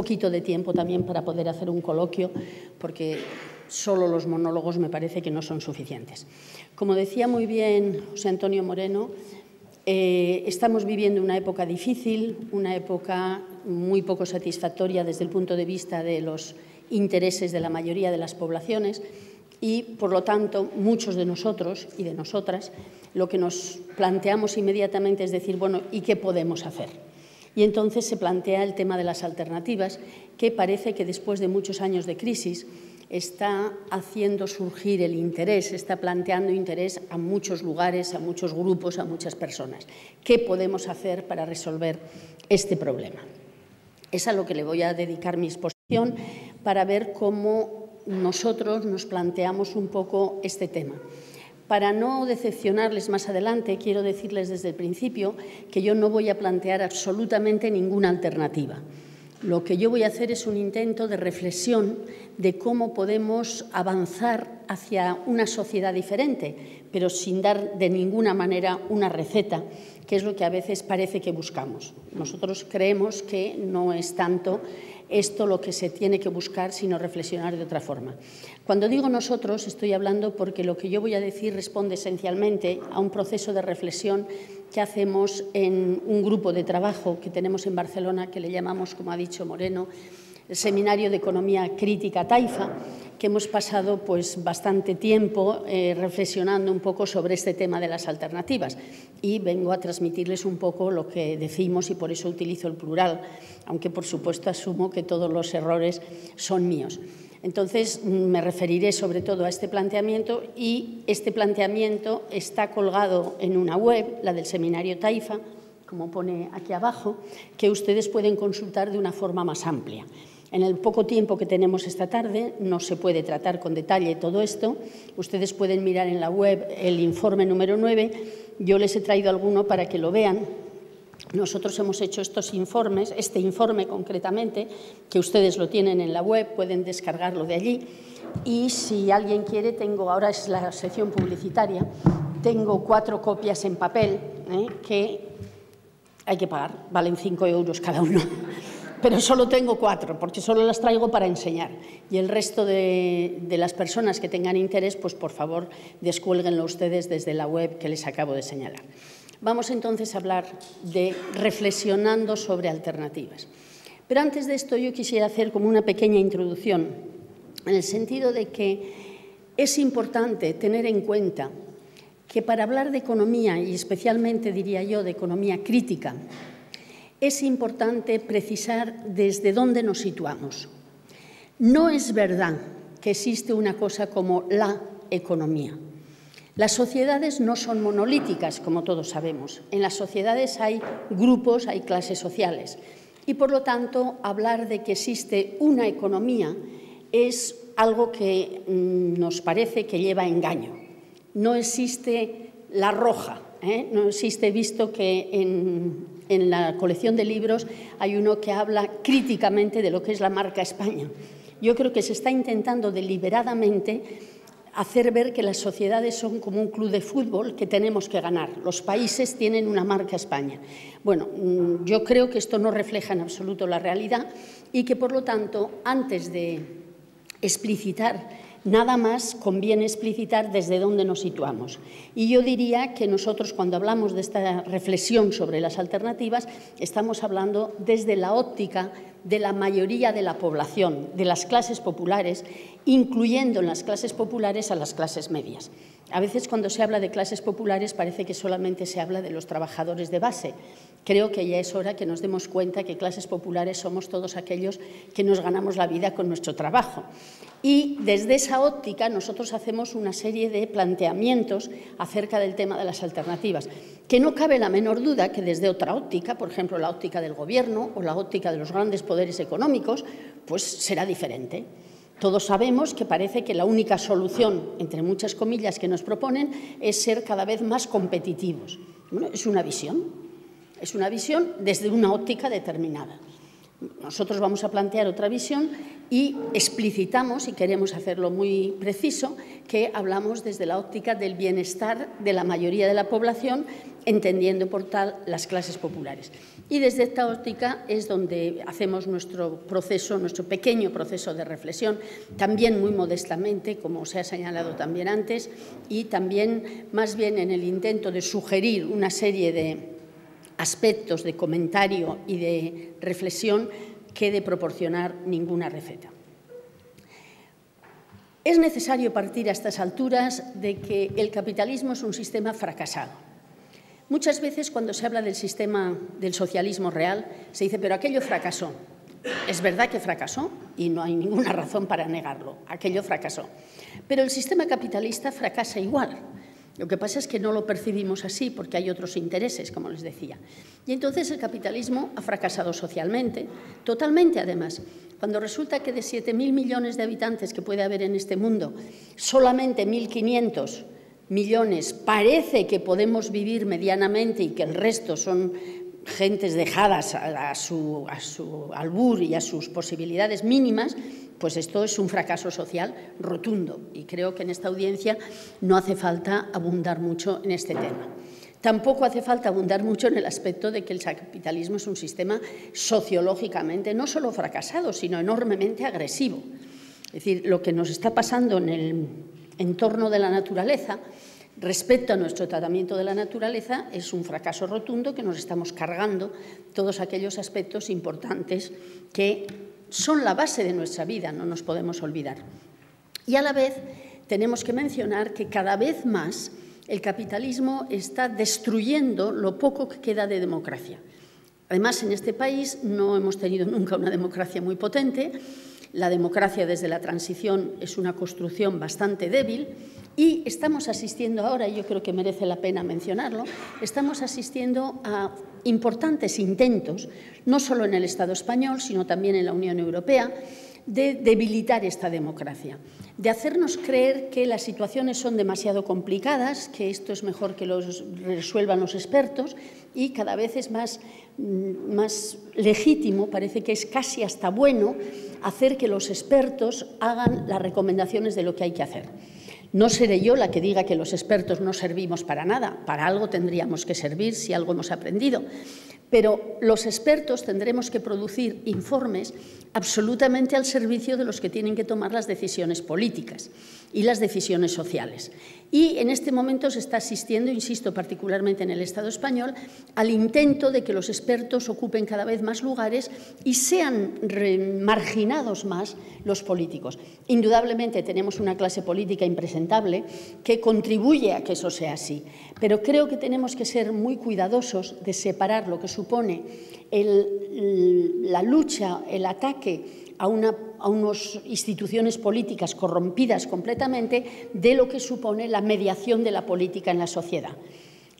poquito de tiempo también para poder hacer un coloquio, porque solo los monólogos me parece que no son suficientes. Como decía muy bien José Antonio Moreno, estamos viviendo una época difícil, una época muy poco satisfactoria desde el punto de vista de los intereses de la mayoría de las poblaciones y, por lo tanto, muchos de nosotros y de nosotras lo que nos planteamos inmediatamente es decir, bueno, ¿y qué podemos hacer? Y entonces se plantea el tema de las alternativas, que parece que después de muchos años de crisis está haciendo surgir el interés, está planteando interés a muchos lugares, a muchos grupos, a muchas personas. ¿Qué podemos hacer para resolver este problema? Es a lo que le voy a dedicar mi exposición para ver cómo nosotros nos planteamos un poco este tema. Para no decepcionarles más adelante, quiero decirles desde el principio que yo no voy a plantear absolutamente ninguna alternativa. Lo que yo voy a hacer es un intento de reflexión de cómo podemos avanzar hacia una sociedad diferente, pero sin dar de ninguna manera una receta, que es lo que a veces parece que buscamos. Nosotros creemos que no es tanto esto lo que se tiene que buscar, sino reflexionar de otra forma. Cuando digo nosotros, estoy hablando porque lo que yo voy a decir responde esencialmente a un proceso de reflexión que hacemos en un grupo de trabajo que tenemos en Barcelona, que le llamamos, como ha dicho Moreno, el Seminario de Economía Crítica Taifa, que hemos pasado pues, bastante tiempo reflexionando un poco sobre este tema de las alternativas. Y vengo a transmitirles un poco lo que decimos y por eso utilizo el plural, aunque por supuesto asumo que todos los errores son míos. Entonces, me referiré sobre todo a este planteamiento y este planteamiento está colgado en una web, la del Seminario Taifa, como pone aquí abajo, que ustedes pueden consultar de una forma más amplia. En el poco tiempo que tenemos esta tarde no se puede tratar con detalle todo esto. Ustedes pueden mirar en la web el informe número 9. Yo les he traído alguno para que lo vean. Nosotros hemos hecho estos informes, este informe concretamente, que ustedes lo tienen en la web, pueden descargarlo de allí. Y si alguien quiere, ahora es la sección publicitaria, tengo 4 copias en papel que hay que pagar, valen 5 euros cada uno. Pero solo tengo 4, porque solo las traigo para enseñar. Y el resto de las personas que tengan interés, pues por favor, descuélguenlo ustedes desde la web que les acabo de señalar. Vamos entonces a hablar de reflexionando sobre alternativas. Pero antes de esto yo quisiera hacer como una pequeña introducción, en el sentido de que es importante tener en cuenta que para hablar de economía, y especialmente diría yo de economía crítica, es importante precisar desde dónde nos situamos. No es verdad que existe una cosa como la economía. Las sociedades no son monolíticas, como todos sabemos. En las sociedades hay grupos, hay clases sociales. Y, por lo tanto, hablar de que existe una economía es algo que nos parece que lleva a engaño. No existe la roja, no existe, visto que en la colección de libros hay uno que habla críticamente de lo que es la marca España. Yo creo que se está intentando deliberadamente hacer ver que las sociedades son como un club de fútbol que tenemos que ganar. Los países tienen una marca España. Bueno, yo creo que esto no refleja en absoluto la realidad y que, por lo tanto, antes de explicitar nada más, conviene explicitar desde dónde nos situamos. Y yo diría que nosotros, cuando hablamos de esta reflexión sobre las alternativas, estamos hablando desde la óptica de la mayoría de la población, de las clases populares, incluyendo en las clases populares a las clases medias. A veces, cuando se habla de clases populares, parece que solamente se habla de los trabajadores de base. Creo que ya es hora que nos demos cuenta que clases populares somos todos aquellos que nos ganamos la vida con nuestro trabajo. Y desde esa óptica nosotros hacemos una serie de planteamientos acerca del tema de las alternativas, que no cabe la menor duda que desde otra óptica, por ejemplo, la óptica del Gobierno o la óptica de los grandes poderes económicos, pues será diferente. Todos sabemos que parece que la única solución, entre muchas comillas, que nos proponen es ser cada vez más competitivos. Bueno, es una visión desde una óptica determinada. Nosotros vamos a plantear otra visión, y explicitamos, y queremos hacerlo muy preciso, que hablamos desde la óptica del bienestar de la mayoría de la población, entendiendo por tal las clases populares. Y desde esta óptica es donde hacemos nuestro proceso, nuestro pequeño proceso de reflexión, también muy modestamente, como se ha señalado también antes, y también más bien en el intento de sugerir una serie de aspectos de comentario y de reflexión que de proporcionar ninguna receta. Es necesario partir a estas alturas de que el capitalismo es un sistema fracasado. Muchas veces cuando se habla del sistema del socialismo real se dice, pero aquello fracasó. Es verdad que fracasó y no hay ninguna razón para negarlo, aquello fracasó. Pero el sistema capitalista fracasa igual. Lo que pasa es que no lo percibimos así porque hay otros intereses, como les decía. Y entonces el capitalismo ha fracasado socialmente, totalmente además. Cuando resulta que de 7.000 millones de habitantes que puede haber en este mundo, solamente 1.500 millones parece que podemos vivir medianamente y que el resto son gentes dejadas a su albur y a sus posibilidades mínimas, pues esto es un fracaso social rotundo y creo que en esta audiencia no hace falta abundar mucho en este tema. Tampoco hace falta abundar mucho en el aspecto de que el capitalismo es un sistema sociológicamente no solo fracasado, sino enormemente agresivo. Es decir, lo que nos está pasando en el entorno de la naturaleza respecto a nuestro tratamiento de la naturaleza es un fracaso rotundo que nos estamos cargando todos aquellos aspectos importantes que son la base de nuestra vida, no nos podemos olvidar. Y a la vez tenemos que mencionar que cada vez más el capitalismo está destruyendo lo poco que queda de democracia. Además, en este país no hemos tenido nunca una democracia muy potente. La democracia desde la transición es una construcción bastante débil y estamos asistiendo ahora, y yo creo que merece la pena mencionarlo, estamos asistiendo a importantes intentos, no solo en el Estado español, sino también en la Unión Europea, de debilitar esta democracia, de hacernos creer que las situaciones son demasiado complicadas, que esto es mejor que lo resuelvan los expertos y cada vez es más legítimo, parece que es casi hasta bueno, hacer que los expertos hagan las recomendaciones de lo que hay que hacer. No seré yo la que diga que los expertos no servimos para nada, para algo tendríamos que servir si algo hemos aprendido, pero los expertos tendremos que producir informes absolutamente al servicio de los que tienen que tomar las decisiones políticas y las decisiones sociales. Y en este momento se está asistiendo, insisto, particularmente en el Estado español, al intento de que los expertos ocupen cada vez más lugares y sean marginados más los políticos. Indudablemente tenemos una clase política impresentable que contribuye a que eso sea así, pero creo que tenemos que ser muy cuidadosos de separar lo que supone la lucha, el ataque a unas instituciones políticas corrompidas completamente de lo que supone la mediación de la política en la sociedad.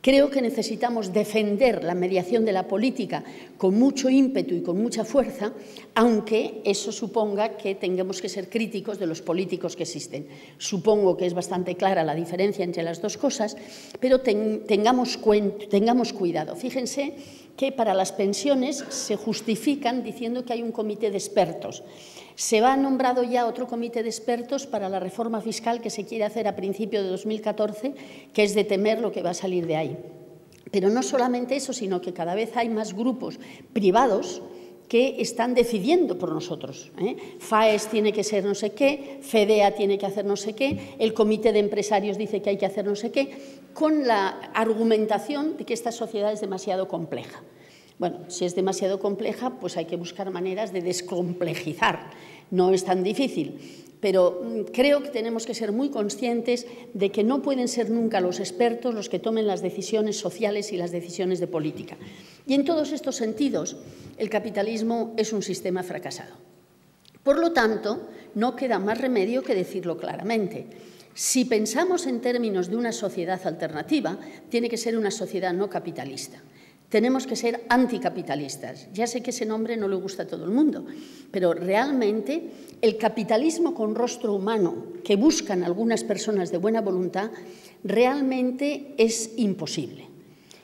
Creo que necesitamos defender la mediación de la política con mucho ímpetu y con mucha fuerza, aunque eso suponga que tengamos que ser críticos de los políticos que existen. Supongo que es bastante clara la diferencia entre las dos cosas, pero tengamos cuidado. Fíjense que para las pensiones se justifican diciendo que hay un comité de expertos. Se ha nombrado ya otro comité de expertos para la reforma fiscal que se quiere hacer a principios de 2014, que es de temer lo que va a salir de ahí. Pero no solamente eso, sino que cada vez hay más grupos privados que están decidiendo por nosotros. FAES tiene que ser no sé qué, FEDEA tiene que hacer no sé qué, el comité de empresarios dice que hay que hacer no sé qué, con la argumentación de que esta sociedad es demasiado compleja. Bueno, si es demasiado compleja, pues hay que buscar maneras de descomplejizar. No es tan difícil, pero creo que tenemos que ser muy conscientes de que no pueden ser nunca los expertos los que tomen las decisiones sociales y las decisiones de política. Y en todos estos sentidos, el capitalismo es un sistema fracasado. Por lo tanto, no queda más remedio que decirlo claramente. Si pensamos en términos de una sociedad alternativa, tiene que ser una sociedad no capitalista. Tenemos que ser anticapitalistas. Ya sé que ese nombre no le gusta a todo el mundo, pero realmente el capitalismo con rostro humano que buscan algunas personas de buena voluntad realmente es imposible.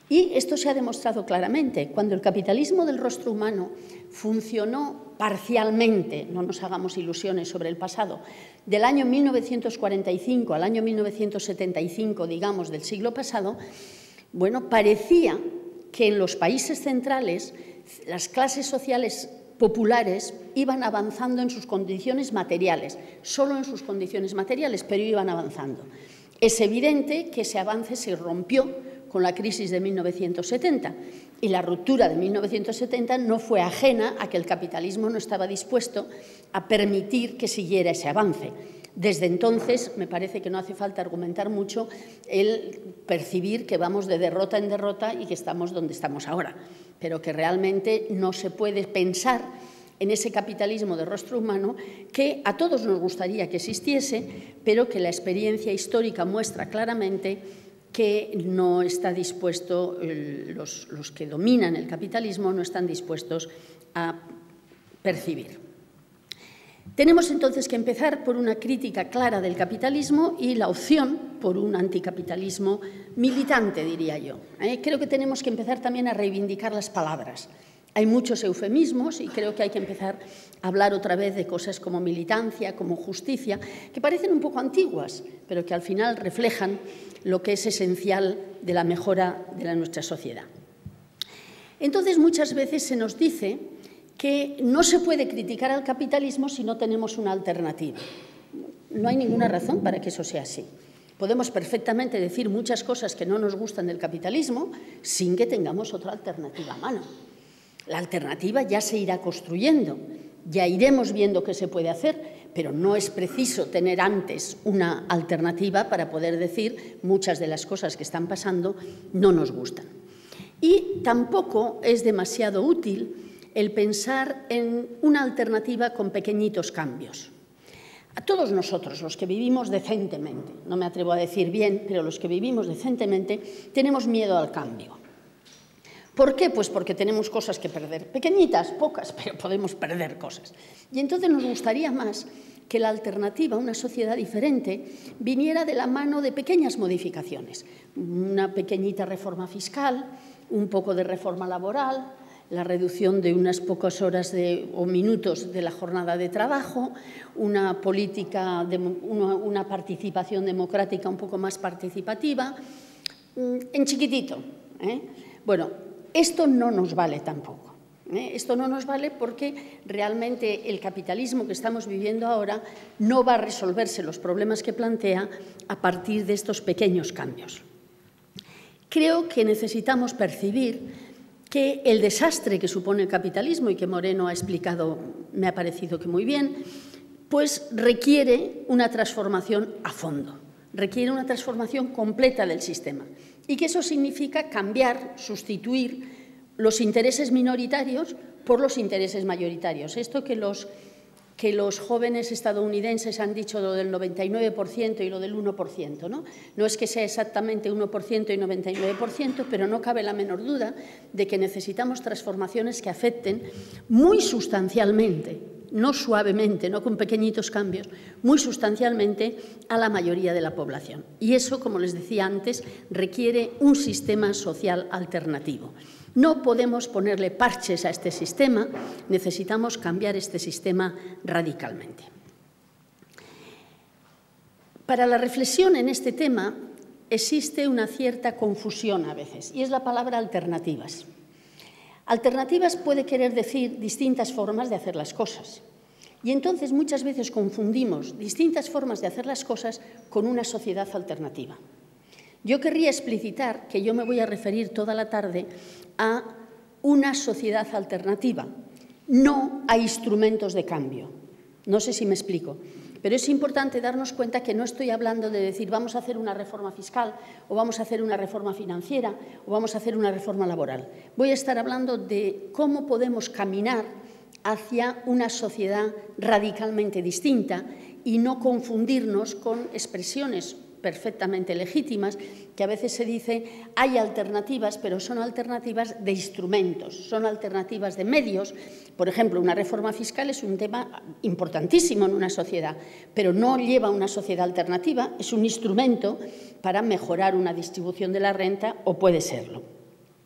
Y esto se ha demostrado claramente. Cuando el capitalismo del rostro humano funcionó parcialmente, no nos hagamos ilusiones sobre el pasado, del año 1945 al año 1975, digamos, del siglo pasado, bueno, parecía que en los países centrales las clases sociales populares iban avanzando en sus condiciones materiales, solo en sus condiciones materiales, pero iban avanzando. Es evidente que ese avance se rompió con la crisis de 1970 y la ruptura de 1970 no fue ajena a que el capitalismo no estaba dispuesto a permitir que siguiera ese avance. Desde entonces, me parece que no hace falta argumentar mucho el percibir que vamos de derrota en derrota y que estamos donde estamos ahora, pero que realmente no se puede pensar en ese capitalismo de rostro humano que a todos nos gustaría que existiese, pero que la experiencia histórica muestra claramente que no está dispuesto, los que dominan el capitalismo no están dispuestos a percibir. Tenemos entonces que empezar por una crítica clara del capitalismo y la opción por un anticapitalismo militante, diría yo. Creo que tenemos que empezar también a reivindicar las palabras. Hay muchos eufemismos y creo que hay que empezar a hablar otra vez de cosas como militancia, como justicia, que parecen un poco antiguas, pero que al final reflejan lo que es esencial de la mejora de nuestra sociedad. Entonces, muchas veces se nos dice que no se puede criticar al capitalismo si no tenemos una alternativa. No hay ninguna razón para que eso sea así. Podemos perfectamente decir muchas cosas que no nos gustan del capitalismo sin que tengamos otra alternativa a mano. La alternativa ya se irá construyendo, ya iremos viendo qué se puede hacer, pero no es preciso tener antes una alternativa para poder decir muchas de las cosas que están pasando no nos gustan. Y tampoco es demasiado útil el pensar en una alternativa con pequeñitos cambios. A todos nosotros, los que vivimos decentemente, no me atrevo a decir bien, pero los que vivimos decentemente, tenemos miedo al cambio. ¿Por qué? Pues porque tenemos cosas que perder, pequeñitas, pocas, pero podemos perder cosas. Y entonces nos gustaría más que la alternativa, una sociedad diferente, viniera de la mano de pequeñas modificaciones. Una pequeñita reforma fiscal, un poco de reforma laboral, la reducción de unas pocas horas o minutos de la jornada de trabajo, una política, una participación democrática un poco más participativa, en chiquitito. Bueno, esto no nos vale tampoco. Esto no nos vale porque realmente el capitalismo que estamos viviendo ahora no va a resolverse los problemas que plantea a partir de estos pequeños cambios. Creo que necesitamos percibir que el desastre que supone el capitalismo y que Moreno ha explicado, me ha parecido que muy bien, pues requiere una transformación a fondo, requiere una transformación completa del sistema y que eso significa cambiar, sustituir los intereses minoritarios por los intereses mayoritarios. Esto que los jóvenes estadounidenses han dicho lo del 99% y lo del 1%, ¿no? No es que sea exactamente 1% y 99%, pero no cabe la menor duda de que necesitamos transformaciones que afecten muy sustancialmente, no suavemente, no con pequeñitos cambios, muy sustancialmente a la mayoría de la población. Y eso, como les decía antes, requiere un sistema social alternativo. No podemos ponerle parches a este sistema, necesitamos cambiar este sistema radicalmente. Para la reflexión en este tema existe una cierta confusión a veces, y es la palabra alternativas. Alternativas puede querer decir distintas formas de hacer las cosas. Y entonces muchas veces confundimos distintas formas de hacer las cosas con una sociedad alternativa. Yo querría explicitar que yo me voy a referir toda la tarde a una sociedad alternativa, no a instrumentos de cambio. No sé si me explico, pero es importante darnos cuenta que no estoy hablando de decir vamos a hacer una reforma fiscal o vamos a hacer una reforma financiera o vamos a hacer una reforma laboral. Voy a estar hablando de cómo podemos caminar hacia una sociedad radicalmente distinta y no confundirnos con expresiones perfectamente legítimas, que a veces se dice hay alternativas, pero son alternativas de instrumentos, son alternativas de medios. Por ejemplo, una reforma fiscal es un tema importantísimo en una sociedad, pero no lleva a una sociedad alternativa, es un instrumento para mejorar una distribución de la renta o puede serlo.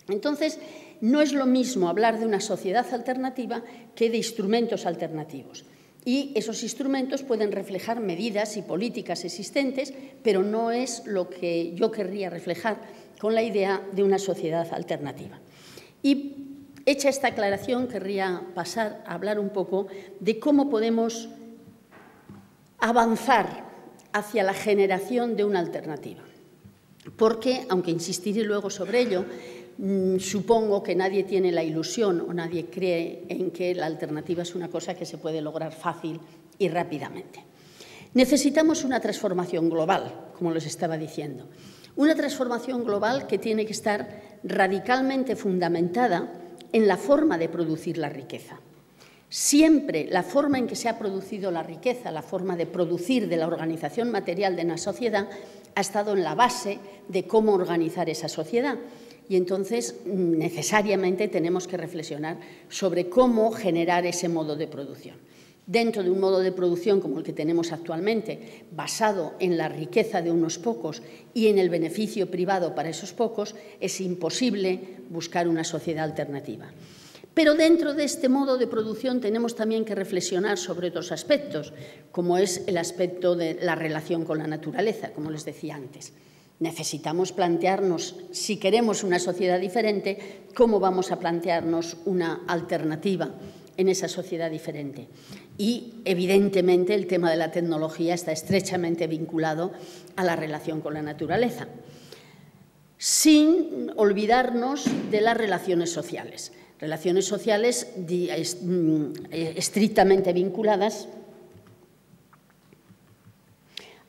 Entonces, No es lo mismo hablar de una sociedad alternativa que de instrumentos alternativos. Y esos instrumentos pueden reflejar medidas y políticas existentes, pero no es lo que yo querría reflejar con la idea de una sociedad alternativa. Y hecha esta aclaración, querría pasar a hablar un poco de cómo podemos avanzar hacia la generación de una alternativa. Porque, aunque insistiré luego sobre ello, supongo que nadie tiene la ilusión o nadie cree en que la alternativa es una cosa que se puede lograr fácil y rápidamente. Necesitamos una transformación global, como les estaba diciendo. Una transformación global que tiene que estar radicalmente fundamentada en la forma de producir la riqueza. Siempre la forma en que se ha producido la riqueza, la forma de producir de la organización material de una sociedad, ha estado en la base de cómo organizar esa sociedad. Y entonces, necesariamente, tenemos que reflexionar sobre cómo generar ese modo de producción. Dentro de un modo de producción como el que tenemos actualmente, basado en la riqueza de unos pocos y en el beneficio privado para esos pocos, es imposible buscar una sociedad alternativa. Pero dentro de este modo de producción tenemos también que reflexionar sobre otros aspectos, como es el aspecto de la relación con la naturaleza, como les decía antes. Necesitamos plantearnos, si queremos una sociedad diferente, cómo vamos a plantearnos una alternativa en esa sociedad diferente. Y, evidentemente, el tema de la tecnología está estrechamente vinculado a la relación con la naturaleza, sin olvidarnos de las relaciones sociales estrictamente vinculadas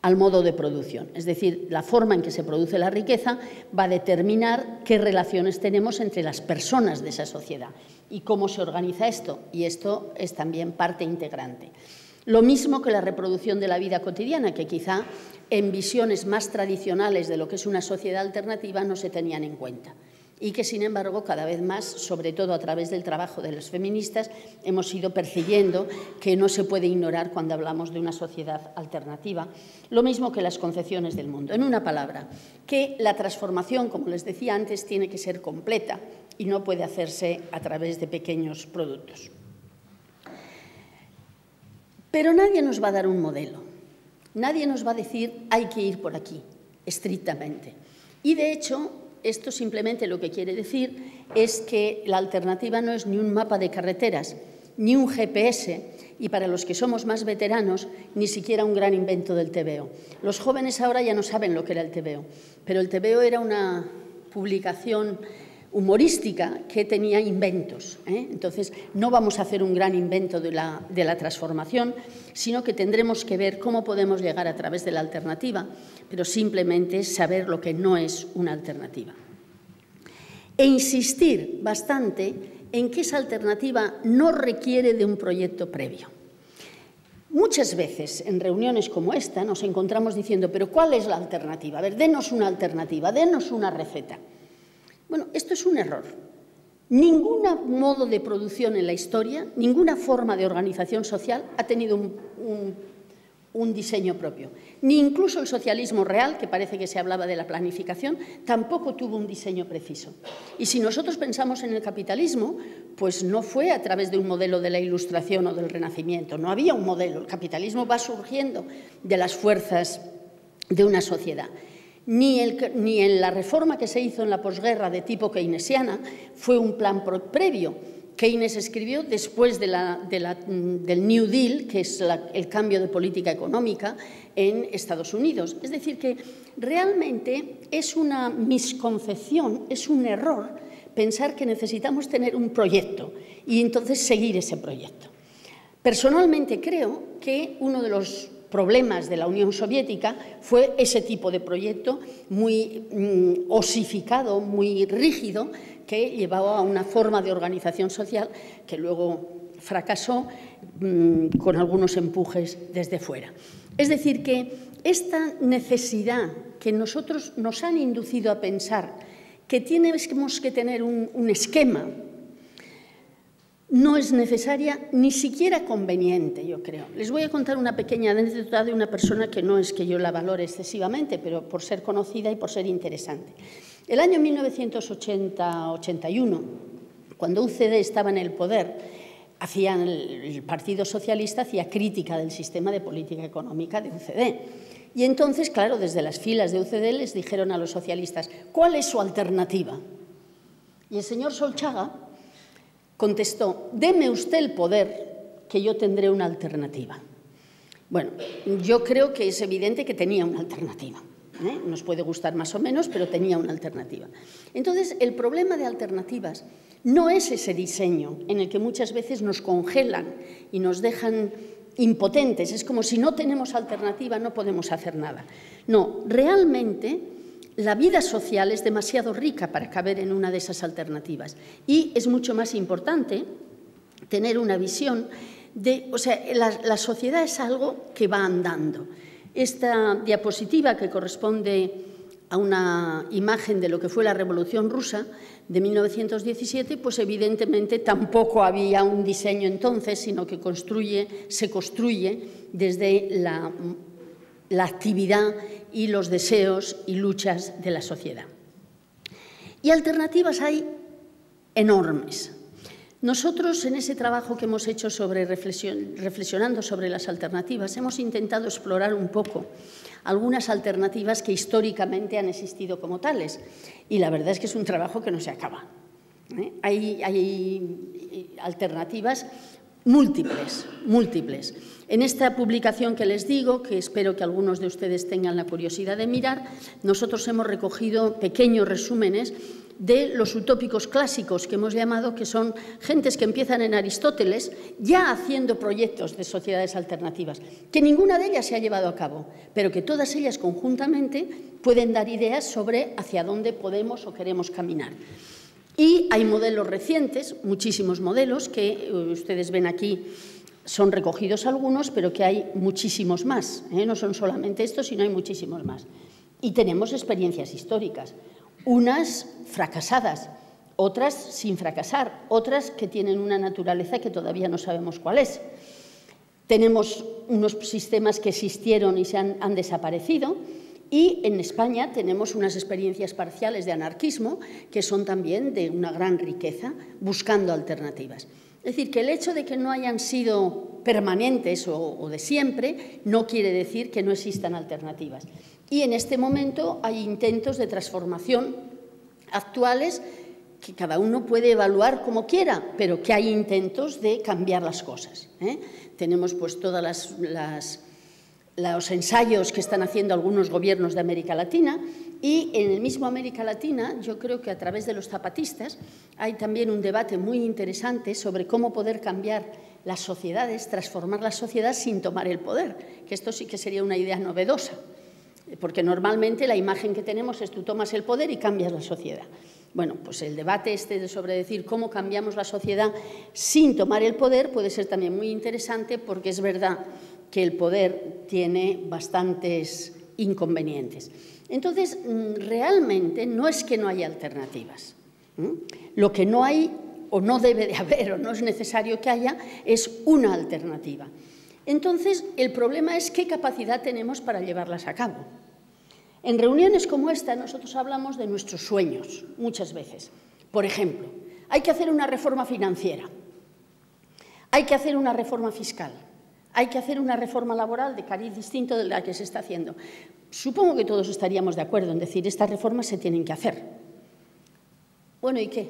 al modo de producción. Es decir, la forma en que se produce la riqueza va a determinar qué relaciones tenemos entre las personas de esa sociedad y cómo se organiza esto. Y esto es también parte integrante. Lo mismo que la reproducción de la vida cotidiana, que quizá en visiones más tradicionales de lo que es una sociedad alternativa no se tenían en cuenta. Y que, sin embargo, cada vez más, sobre todo a través del trabajo de las feministas, hemos ido percibiendo que no se puede ignorar cuando hablamos de una sociedad alternativa, lo mismo que las concepciones del mundo. En una palabra, que la transformación, como les decía antes, tiene que ser completa y no puede hacerse a través de pequeños productos. Pero nadie nos va a dar un modelo, nadie nos va a decir hay que ir por aquí, estrictamente. Y, de hecho, esto simplemente lo que quiere decir es que la alternativa no es ni un mapa de carreteras, ni un GPS, y para los que somos más veteranos, ni siquiera un gran invento del TVO. Los jóvenes ahora ya no saben lo que era el TVO, pero el TVO era una publicación humorística que tenía inventos. Entonces, no vamos a hacer un gran invento de la transformación, sino que tendremos que ver cómo podemos llegar a través de la alternativa, pero simplemente saber lo que no es una alternativa. E insistir bastante en que esa alternativa no requiere de un proyecto previo. Muchas veces en reuniones como esta nos encontramos diciendo, pero ¿cuál es la alternativa? A ver, denos una alternativa, denos una receta. Bueno, esto es un error. Ningún modo de producción en la historia, ninguna forma de organización social ha tenido un diseño propio. Ni incluso el socialismo real, que parece que se hablaba de la planificación, tampoco tuvo un diseño preciso. Y si nosotros pensamos en el capitalismo, pues no fue a través de un modelo de la Ilustración o del Renacimiento. No había un modelo. El capitalismo va surgiendo de las fuerzas de una sociedad. Ni en la reforma que se hizo en la posguerra de tipo keynesiana fue un plan previo. Keynes escribió después del New Deal, que es el cambio de política económica en Estados Unidos. Es decir, que realmente es una misconcepción, es un error pensar que necesitamos tener un proyecto y entonces seguir ese proyecto. Personalmente creo que uno de los problemas de la Unión Soviética fue ese tipo de proyecto muy osificado, muy rígido, que llevaba a una forma de organización social que luego fracasó con algunos empujes desde fuera. Es decir, que esta necesidad que nosotros nos han inducido a pensar que tenemos que tener un esquema no es necesaria, ni siquiera conveniente, yo creo. Les voy a contar una pequeña anécdota de una persona que no es que yo la valore excesivamente, pero por ser conocida y por ser interesante. El año 1980-81, Cuando UCD estaba en el poder, el Partido Socialista hacía crítica del sistema de política económica de UCD. Y entonces, claro, desde las filas de UCD les dijeron a los socialistas, ¿cuál es su alternativa? Y el señor Solchaga contestó, deme usted el poder, que yo tendré una alternativa. Bueno, yo creo que es evidente que tenía una alternativa. Nos puede gustar más o menos, pero tenía una alternativa. Entonces, el problema de alternativas no es ese diseño en el que muchas veces nos congelan y nos dejan impotentes. Es como si no tenemos alternativa, no podemos hacer nada. No, realmente la vida social es demasiado rica para caber en una de esas alternativas y es mucho más importante tener una visión de, o sea, la sociedad es algo que va andando. Esta diapositiva, que corresponde a una imagen de lo que fue la Revolución Rusa de 1917, pues evidentemente tampoco había un diseño entonces, sino que se construye desde la actividad y los deseos y luchas de la sociedad. Y alternativas hay enormes. Nosotros, en ese trabajo que hemos hecho reflexionando sobre las alternativas, hemos intentado explorar un poco algunas alternativas que históricamente han existido como tales. Y la verdad es que es un trabajo que no se acaba. Hay alternativas múltiples. En esta publicación que les digo, que espero que algunos de ustedes tengan la curiosidad de mirar, nosotros hemos recogido pequeños resúmenes de los utópicos clásicos que hemos llamado, que son gentes que empiezan en Aristóteles ya haciendo proyectos de sociedades alternativas, que ninguna de ellas se ha llevado a cabo, pero que todas ellas conjuntamente pueden dar ideas sobre hacia dónde podemos o queremos caminar. Y hay modelos recientes, muchísimos modelos, que ustedes ven aquí, son recogidos algunos, pero que hay muchísimos más. No son solamente estos, sino hay muchísimos más. Y tenemos experiencias históricas, unas fracasadas, otras sin fracasar, otras que tienen una naturaleza que todavía no sabemos cuál es. Tenemos unos sistemas que existieron y han desaparecido, y en España tenemos unas experiencias parciales de anarquismo que son también de una gran riqueza, buscando alternativas. Es decir, que el hecho de que no hayan sido permanentes o de siempre no quiere decir que no existan alternativas. Y en este momento hay intentos de transformación actuales que cada uno puede evaluar como quiera, pero que hay intentos de cambiar las cosas. Tenemos pues todas los ensayos que están haciendo algunos gobiernos de América Latina, y en el mismo América Latina yo creo que a través de los zapatistas hay también un debate muy interesante sobre cómo poder cambiar las sociedades, transformar la sociedad sin tomar el poder, que esto sí que sería una idea novedosa, porque normalmente la imagen que tenemos es tú tomas el poder y cambias la sociedad. Bueno, pues el debate sobre decir cómo cambiamos la sociedad sin tomar el poder puede ser también muy interesante, porque es verdad que el poder tiene bastantes inconvenientes. Entonces, realmente no es que no haya alternativas. Lo que no hay, o no debe de haber, o no es necesario que haya, es una alternativa. Entonces, el problema es qué capacidad tenemos para llevarlas a cabo. En reuniones como esta, nosotros hablamos de nuestros sueños, muchas veces. Por ejemplo, hay que hacer una reforma financiera, hay que hacer una reforma fiscal, hay que hacer una reforma laboral de cariz distinto de la que se está haciendo. Supongo que todos estaríamos de acuerdo en decir estas reformas se tienen que hacer. Bueno, ¿y qué?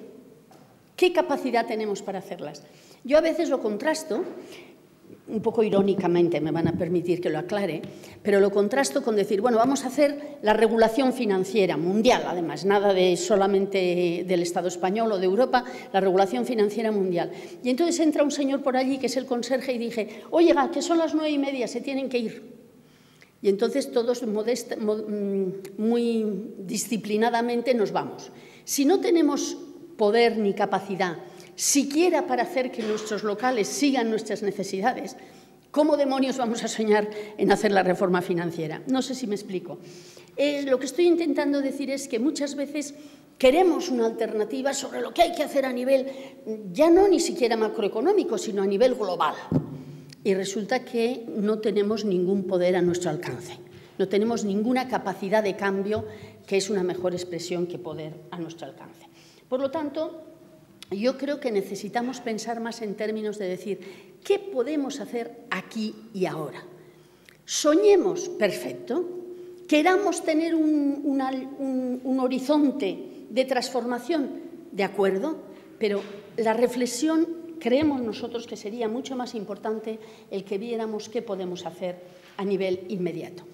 ¿Qué capacidad tenemos para hacerlas? Yo a veces lo contrasto, un poco irónicamente, me van a permitir que lo aclare, pero lo contrasto con decir, bueno, vamos a hacer la regulación financiera mundial, además, nada de solamente del Estado español o de Europa, la regulación financiera mundial. Y entonces entra un señor por allí, que es el conserje, y dije, oiga, que son las 9:30, se tienen que ir. Y entonces todos muy disciplinadamente nos vamos. Si no tenemos poder ni capacidad, siquiera para hacer que nuestros locales sigan nuestras necesidades, ¿cómo demonios vamos a soñar en hacer la reforma financiera? No sé si me explico. Lo que estoy intentando decir es que muchas veces queremos una alternativa sobre lo que hay que hacer a nivel, ya no ni siquiera macroeconómico, sino a nivel global. Y resulta que no tenemos ningún poder a nuestro alcance. No tenemos ninguna capacidad de cambio, que es una mejor expresión que poder a nuestro alcance. Por lo tanto, yo creo que necesitamos pensar más en términos de decir, ¿qué podemos hacer aquí y ahora? Soñemos, perfecto, queramos tener un horizonte de transformación, de acuerdo, pero la reflexión creemos nosotros que sería mucho más importante el que viéramos qué podemos hacer a nivel inmediato.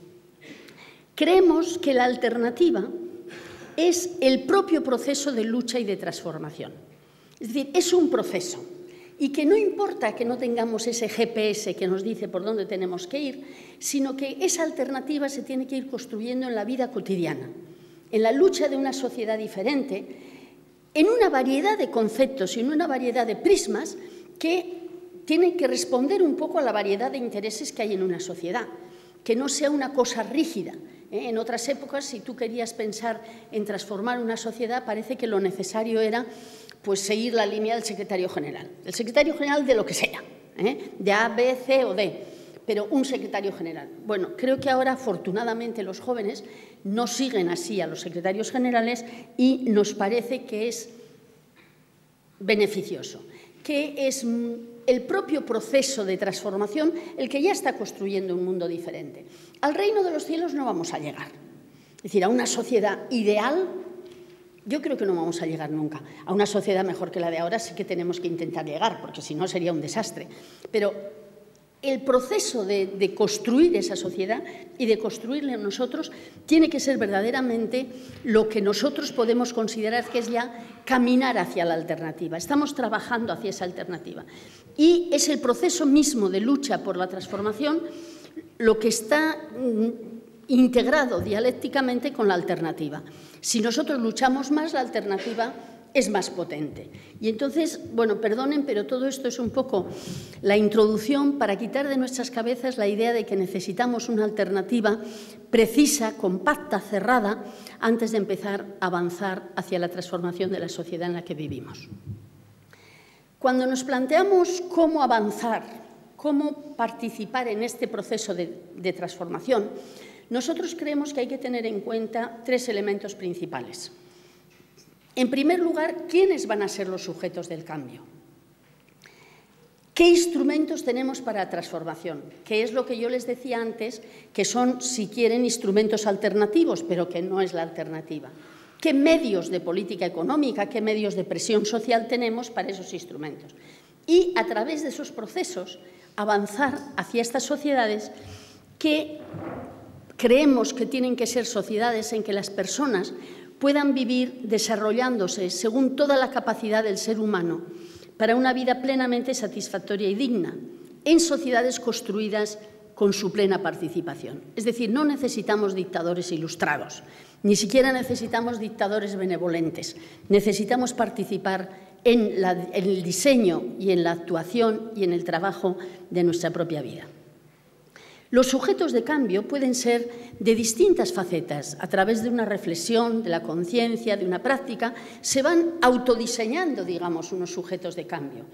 Creemos que la alternativa es el propio proceso de lucha y de transformación. Es decir, es un proceso y que no importa que no tengamos ese GPS que nos dice por dónde tenemos que ir, sino que esa alternativa se tiene que ir construyendo en la vida cotidiana, en la lucha de una sociedad diferente, en una variedad de conceptos y en una variedad de prismas que tienen que responder un poco a la variedad de intereses que hay en una sociedad, que no sea una cosa rígida. En otras épocas, si tú querías pensar en transformar una sociedad, parece que lo necesario era pues, seguir la línea del secretario general. El secretario general de lo que sea, de A, B, C o D, pero un secretario general. Bueno, creo que ahora, afortunadamente, los jóvenes no siguen así a los secretarios generales y nos parece que es beneficioso, que es el propio proceso de transformación el que ya está construyendo un mundo diferente. Al reino de los cielos no vamos a llegar. Es decir, a una sociedad ideal, yo creo que no vamos a llegar nunca. A una sociedad mejor que la de ahora sí que tenemos que intentar llegar, porque si no sería un desastre. Pero el proceso de construir esa sociedad y de construirla en nosotros tiene que ser verdaderamente lo que nosotros podemos considerar que es ya caminar hacia la alternativa. Estamos trabajando hacia esa alternativa. Y es el proceso mismo de lucha por la transformación lo que está integrado dialécticamente con la alternativa. Si nosotros luchamos más, la alternativa es más potente. Y entonces, bueno, perdonen, pero todo esto es un poco la introducción para quitar de nuestras cabezas la idea de que necesitamos una alternativa precisa, compacta, cerrada, antes de empezar a avanzar hacia la transformación de la sociedad en la que vivimos. Cuando nos planteamos cómo avanzar, cómo participar en este proceso de transformación, nosotros creemos que hay que tener en cuenta tres elementos principales. En primer lugar, ¿quiénes van a ser los sujetos del cambio? ¿Qué instrumentos tenemos para la transformación? Que es lo que yo les decía antes, que son, si quieren, instrumentos alternativos, pero que no es la alternativa. ¿Qué medios de política económica, qué medios de presión social tenemos para esos instrumentos? Y, a través de esos procesos, avanzar hacia estas sociedades que creemos que tienen que ser sociedades en que las personas puedan vivir desarrollándose según toda la capacidad del ser humano para una vida plenamente satisfactoria y digna, en sociedades construidas con su plena participación. Es decir, no necesitamos dictadores ilustrados, ni siquiera necesitamos dictadores benevolentes. Necesitamos participar en el diseño y en la actuación y en el trabajo de nuestra propia vida. Los sujetos de cambio pueden ser de distintas facetas. A través de una reflexión, de la conciencia, de una práctica, se van autodiseñando, digamos, unos sujetos de cambio,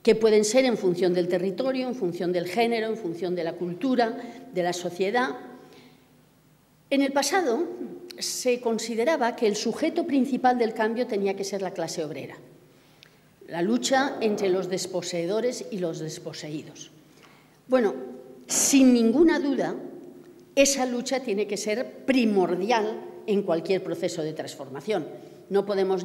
que pueden ser en función del territorio, en función del género, en función de la cultura, de la sociedad. En el pasado se consideraba que el sujeto principal del cambio tenía que ser la clase obrera, la lucha entre los desposeedores y los desposeídos. Bueno, sin ninguna duda, esa lucha tiene que ser primordial en cualquier proceso de transformación. No podemos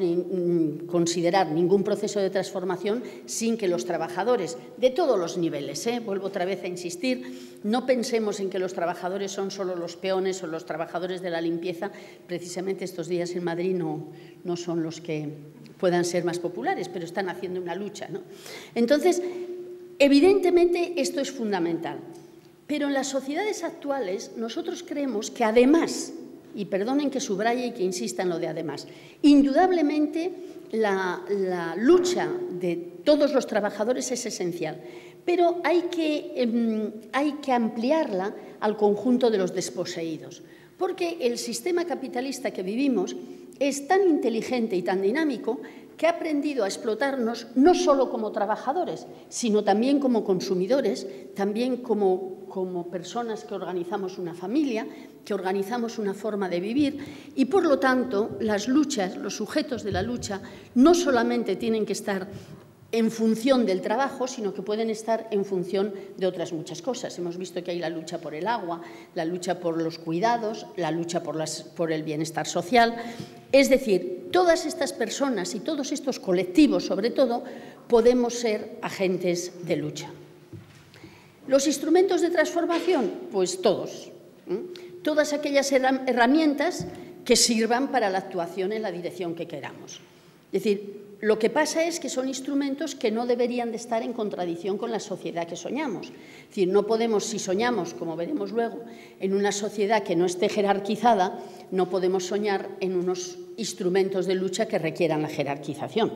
considerar ningún proceso de transformación sin que los trabajadores, de todos los niveles, vuelvo otra vez a insistir, no pensemos en que los trabajadores son solo los peones o los trabajadores de la limpieza. Precisamente estos días en Madrid no son los que puedan ser más populares, pero están haciendo una lucha, ¿no? Entonces, evidentemente, esto es fundamental. Pero en las sociedades actuales nosotros creemos que además, y perdonen que subraye y que insista en lo de además, indudablemente la lucha de todos los trabajadores es esencial, pero hay que ampliarla al conjunto de los desposeídos, porque el sistema capitalista que vivimos es tan inteligente y tan dinámico que ha aprendido a explotarnos no solo como trabajadores, sino también como consumidores, también como personas que organizamos una familia, que organizamos una forma de vivir y, por lo tanto, las luchas, los sujetos de la lucha, no solamente tienen que estar en función del trabajo, sino que pueden estar en función de otras muchas cosas. Hemos visto que hay la lucha por el agua, la lucha por los cuidados, la lucha por el bienestar social. Es decir, todas estas personas y todos estos colectivos, sobre todo, podemos ser agentes de lucha. ¿Los instrumentos de transformación? Pues todos. Todas aquellas herramientas que sirvan para la actuación en la dirección que queramos. Es decir, lo que pasa es que son instrumentos que no deberían de estar en contradicción con la sociedad que soñamos. Es decir, no podemos, si soñamos, como veremos luego, en una sociedad que no esté jerarquizada, no podemos soñar en unos instrumentos de lucha que requieran la jerarquización.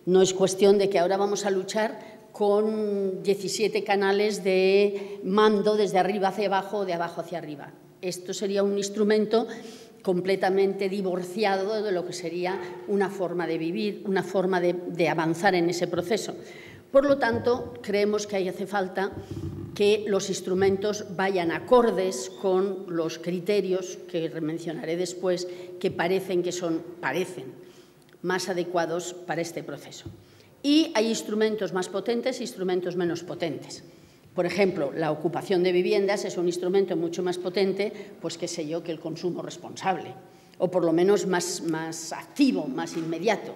No es cuestión de que ahora vamos a luchar con 17 canales de mando desde arriba hacia abajo o de abajo hacia arriba. Esto sería un instrumento completamente divorciado de lo que sería una forma de vivir, una forma de avanzar en ese proceso. Por lo tanto, creemos que ahí hace falta que los instrumentos vayan acordes con los criterios que mencionaré después, que parecen más adecuados para este proceso. Y hay instrumentos más potentes e instrumentos menos potentes. Por ejemplo, la ocupación de viviendas es un instrumento mucho más potente, pues qué sé yo, que el consumo responsable, o por lo menos más activo, más inmediato.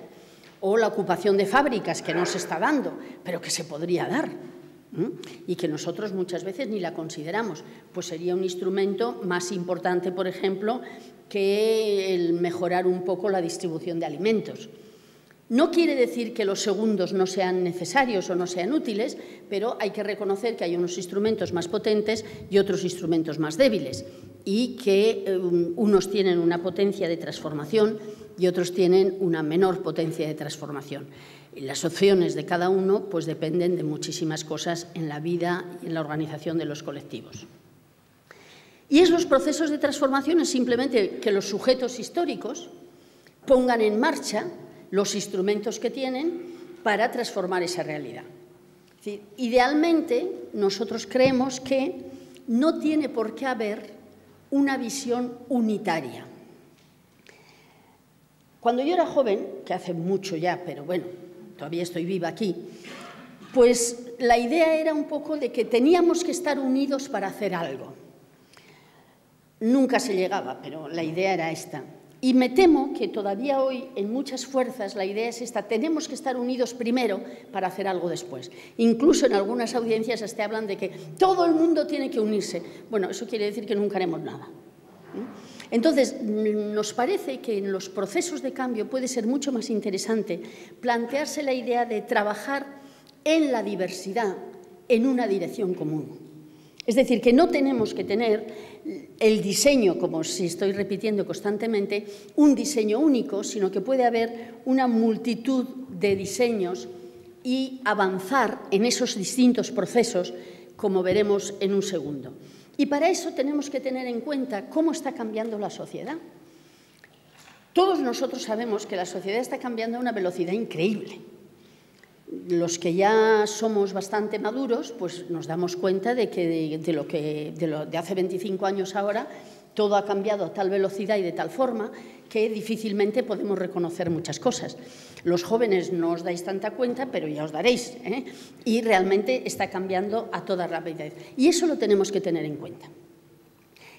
O la ocupación de fábricas, que no se está dando, pero que se podría dar, y que nosotros muchas veces ni la consideramos. Pues sería un instrumento más importante, por ejemplo, que el mejorar un poco la distribución de alimentos. No quiere decir que los segundos no sean necesarios o no sean útiles, pero hay que reconocer que hay unos instrumentos más potentes y otros instrumentos más débiles y que unos tienen una potencia de transformación y otros tienen una menor potencia de transformación. Y las opciones de cada uno pues dependen de muchísimas cosas en la vida y en la organización de los colectivos. Y es los procesos de transformación es simplemente que los sujetos históricos pongan en marcha los instrumentos que tienen para transformar esa realidad. Es decir, idealmente, nosotros creemos que no tiene por qué haber una visión unitaria. Cuando yo era joven, que hace mucho ya, pero bueno, todavía estoy viva aquí, pues la idea era un poco de que teníamos que estar unidos para hacer algo. Nunca se llegaba, pero la idea era esta. Y me temo que todavía hoy, en muchas fuerzas, la idea es esta, tenemos que estar unidos primero para hacer algo después. Incluso en algunas audiencias hasta hablan de que todo el mundo tiene que unirse. Bueno, eso quiere decir que nunca haremos nada. Entonces, nos parece que en los procesos de cambio puede ser mucho más interesante plantearse la idea de trabajar en la diversidad, en una dirección común. Es decir, que no tenemos que tener el diseño, como si estoy repitiendo constantemente, un diseño único, sino que puede haber una multitud de diseños y avanzar en esos distintos procesos, como veremos en un segundo. Y para eso tenemos que tener en cuenta cómo está cambiando la sociedad. Todos nosotros sabemos que la sociedad está cambiando a una velocidad increíble. Los que ya somos bastante maduros, pues nos damos cuenta de que de hace 25 años ahora todo ha cambiado a tal velocidad y de tal forma que difícilmente podemos reconocer muchas cosas. Los jóvenes no os dais tanta cuenta, pero ya os daréis, y realmente está cambiando a toda rapidez. Y eso lo tenemos que tener en cuenta.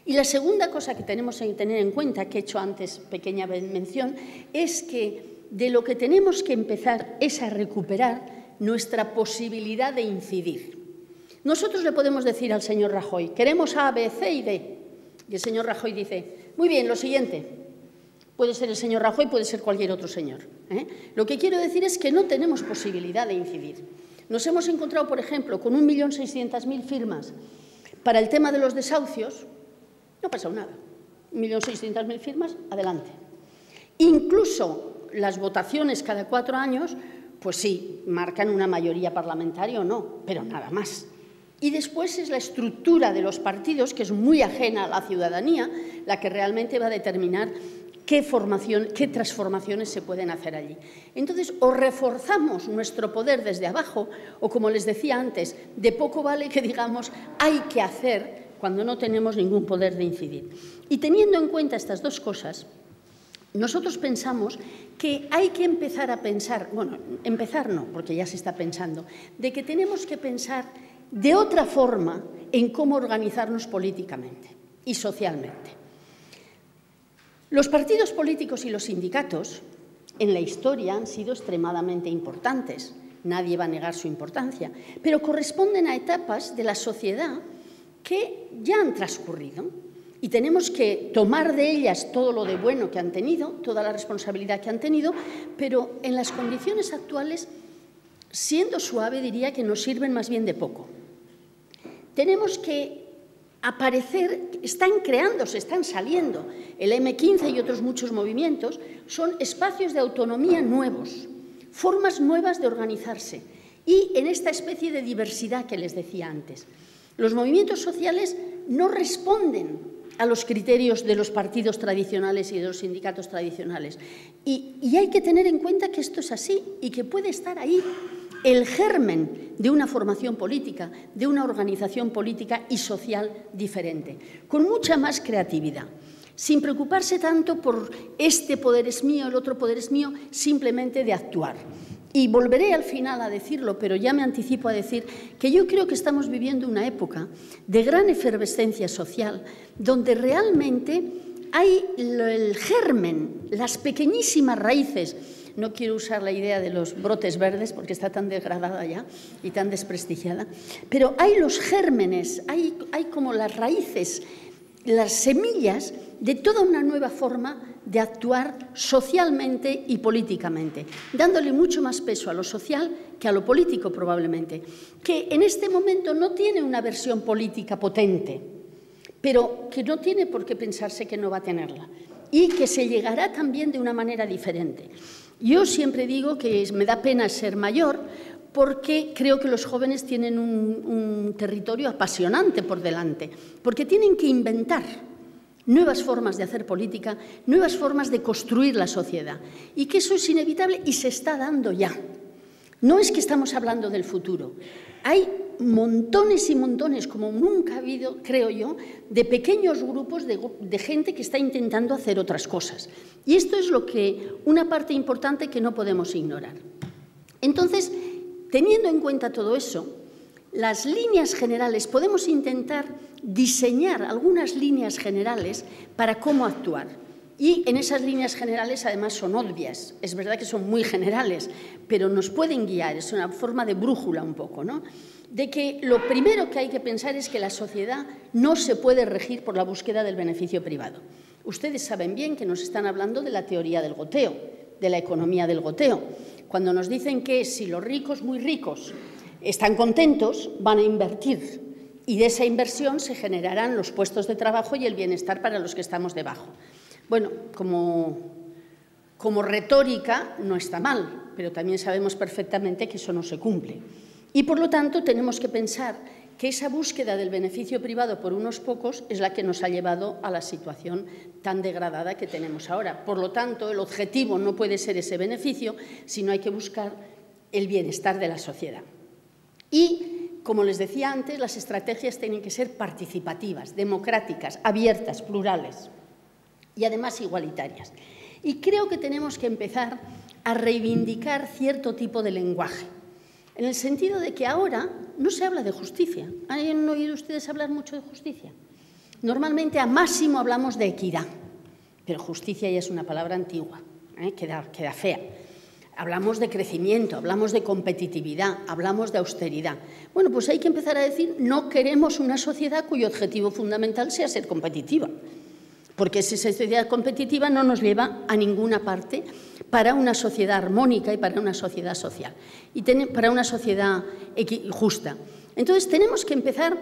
Y la segunda cosa que tenemos que tener en cuenta, que he hecho antes pequeña mención, es que de lo que tenemos que empezar es a recuperar nuestra posibilidad de incidir. Nosotros le podemos decir al señor Rajoy, queremos A, B, C y D. Y el señor Rajoy dice, muy bien, lo siguiente. Puede ser el señor Rajoy, puede ser cualquier otro señor. Lo que quiero decir es que no tenemos posibilidad de incidir. Nos hemos encontrado, por ejemplo, con 1.600.000 firmas para el tema de los desahucios. No ha pasado nada. 1.600.000 firmas, adelante. Incluso las votaciones cada 4 años, pues sí, marcan una mayoría parlamentaria o no, pero nada más. Y después es la estructura de los partidos, que es muy ajena a la ciudadanía, la que realmente va a determinar qué transformaciones se pueden hacer allí. Entonces, o reforzamos nuestro poder desde abajo, o como les decía antes, de poco vale que digamos hay que hacer cuando no tenemos ningún poder de incidir. Y teniendo en cuenta estas dos cosas, nosotros pensamos que hay que empezar a pensar, bueno, empezar no, porque ya se está pensando, de que tenemos que pensar de otra forma en cómo organizarnos políticamente y socialmente. Los partidos políticos y los sindicatos en la historia han sido extremadamente importantes, nadie va a negar su importancia, pero corresponden a etapas de la sociedad que ya han transcurrido y tenemos que tomar de ellas todo lo de bueno que han tenido, toda la responsabilidad que han tenido, pero en las condiciones actuales, siendo suave, diría que nos sirven más bien de poco. Tenemos que aparecer, están creándose, están saliendo. El M15 y otros muchos movimientos son espacios de autonomía nuevos, formas nuevas de organizarse y en esta especie de diversidad que les decía antes. Los movimientos sociales no responden a los criterios de los partidos tradicionales y de los sindicatos tradicionales. Y hay que tener en cuenta que esto es así y que puede estar ahí el germen de una formación política, de una organización política y social diferente, con mucha más creatividad, sin preocuparse tanto por este poder es mío, el otro poder es mío, simplemente de actuar. Y volveré al final a decirlo, pero ya me anticipo a decir que yo creo que estamos viviendo una época de gran efervescencia social, donde realmente hay el germen, las pequeñísimas raíces. No quiero usar la idea de los brotes verdes porque está tan degradada ya y tan desprestigiada, pero hay los gérmenes, hay como las raíces, las semillas de toda una nueva forma de actuar socialmente y políticamente, dándole mucho más peso a lo social que a lo político probablemente, que en este momento no tiene una versión política potente, pero que no tiene por qué pensarse que no va a tenerla y que se llegará también de una manera diferente. Yo siempre digo que me da pena ser mayor porque creo que los jóvenes tienen un territorio apasionante por delante, porque tienen que inventar nuevas formas de hacer política, nuevas formas de construir la sociedad, y que eso es inevitable y se está dando ya. No es que estamos hablando del futuro. Hay montones y montones, como nunca ha habido, creo yo, de pequeños grupos de gente que está intentando hacer otras cosas. Y esto es una parte importante que no podemos ignorar. Entonces, teniendo en cuenta todo eso, las líneas generales, podemos intentar diseñar algunas líneas generales para cómo actuar. Y en esas líneas generales, además, son obvias. Es verdad que son muy generales, pero nos pueden guiar. Es una forma de brújula un poco, ¿no? De que lo primero que hay que pensar es que la sociedad no se puede regir por la búsqueda del beneficio privado. Ustedes saben bien que nos están hablando de la teoría del goteo, de la economía del goteo. Cuando nos dicen que si los ricos, muy ricos, están contentos, van a invertir. Y de esa inversión se generarán los puestos de trabajo y el bienestar para los que estamos debajo. Bueno, como retórica no está mal, pero también sabemos perfectamente que eso no se cumple. Y, por lo tanto, tenemos que pensar que esa búsqueda del beneficio privado por unos pocos es la que nos ha llevado a la situación tan degradada que tenemos ahora. Por lo tanto, el objetivo no puede ser ese beneficio, sino hay que buscar el bienestar de la sociedad. Y, como les decía antes, las estrategias tienen que ser participativas, democráticas, abiertas, plurales y además igualitarias. Y creo que tenemos que empezar a reivindicar cierto tipo de lenguaje, en el sentido de que ahora no se habla de justicia. ¿Han oído ustedes hablar mucho de justicia? Normalmente a máximo hablamos de equidad, pero justicia ya es una palabra antigua, queda fea. Hablamos de crecimiento, hablamos de competitividad, hablamos de austeridad. Bueno, pues hay que empezar a decir, no queremos una sociedad cuyo objetivo fundamental sea ser competitiva, porque esa sociedad competitiva no nos lleva a ninguna parte para una sociedad armónica y para una sociedad social, y para una sociedad justa. Entonces, tenemos que empezar,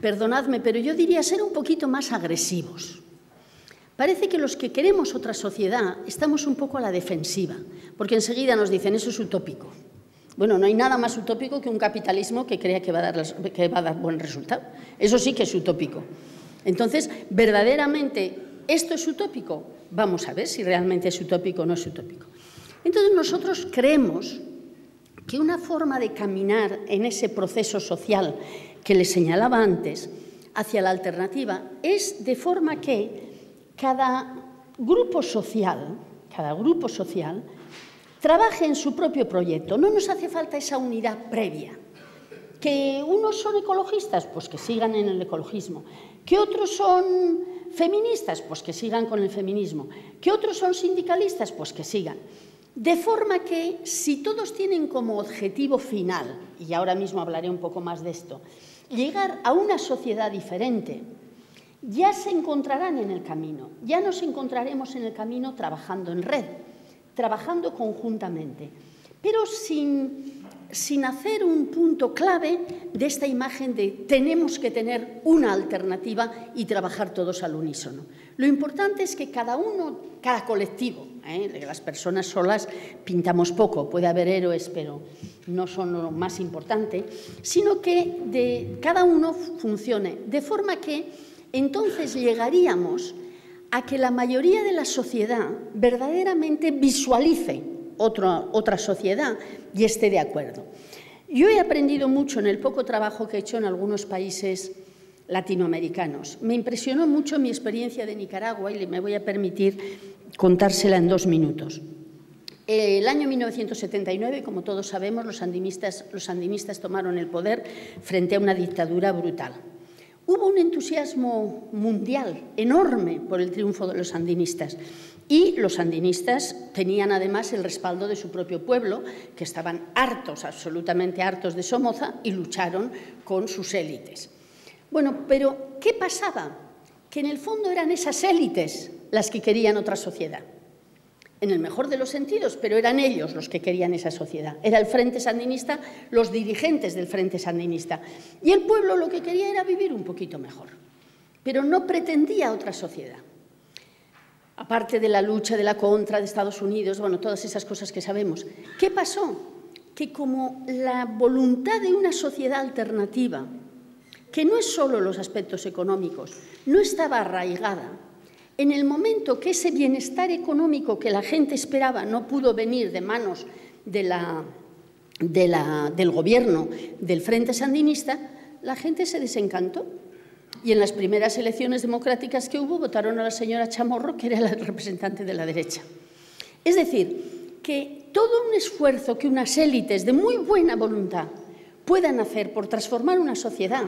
perdonadme, pero yo diría ser un poquito más agresivos. Parece que los que queremos otra sociedad estamos un poco a la defensiva, porque enseguida nos dicen, eso es utópico. Bueno, no hay nada más utópico que un capitalismo que crea que va a dar buen resultado. Eso sí que es utópico. Entonces, verdaderamente ¿Esto es utópico? Vamos a ver si realmente es utópico o no es utópico. Entonces, nosotros creemos que una forma de caminar en ese proceso social que les señalaba antes hacia la alternativa es de forma que cada grupo social trabaje en su propio proyecto. No nos hace falta esa unidad previa. ¿Que unos son ecologistas? Pues que sigan en el ecologismo. ¿Que otros son feministas? Pues que sigan con el feminismo. ¿Que otros son sindicalistas? Pues que sigan. De forma que, si todos tienen como objetivo final, y ahora mismo hablaré un poco más de esto, llegar a una sociedad diferente, ya se encontrarán en el camino, ya nos encontraremos en el camino trabajando en red, trabajando conjuntamente, pero sin hacer un punto clave de esta imagen de tenemos que tener una alternativa y trabajar todos al unísono. Lo importante es que cada colectivo, las personas solas pintamos poco, puede haber héroes, pero no son lo más importante, sino que cada uno funcione, de forma que entonces llegaríamos a que la mayoría de la sociedad verdaderamente visualice otra sociedad y esté de acuerdo. Yo he aprendido mucho en el poco trabajo que he hecho en algunos países latinoamericanos. Me impresionó mucho mi experiencia de Nicaragua y me voy a permitir contársela en 2 minutos. El año 1979, como todos sabemos, los sandinistas tomaron el poder frente a una dictadura brutal. Hubo un entusiasmo mundial enorme por el triunfo de los sandinistas. Y los sandinistas tenían además el respaldo de su propio pueblo, que estaban hartos, absolutamente hartos de Somoza, y lucharon con sus élites. Bueno, pero ¿qué pasaba? Que en el fondo eran esas élites las que querían otra sociedad. En el mejor de los sentidos, pero eran ellos los que querían esa sociedad. Era el Frente Sandinista, los dirigentes del Frente Sandinista. Y el pueblo lo que quería era vivir un poquito mejor, pero no pretendía otra sociedad. Aparte de la lucha de la contra de Estados Unidos, bueno, todas esas cosas que sabemos. ¿Qué pasó? Que como la voluntad de una sociedad alternativa, que no es solo los aspectos económicos, no estaba arraigada, en el momento que ese bienestar económico que la gente esperaba no pudo venir de manos del gobierno del Frente Sandinista, la gente se desencantó. Y en las primeras elecciones democráticas que hubo, votaron a la señora Chamorro, que era la representante de la derecha. Es decir, que todo un esfuerzo que unas élites de muy buena voluntad puedan hacer por transformar una sociedad,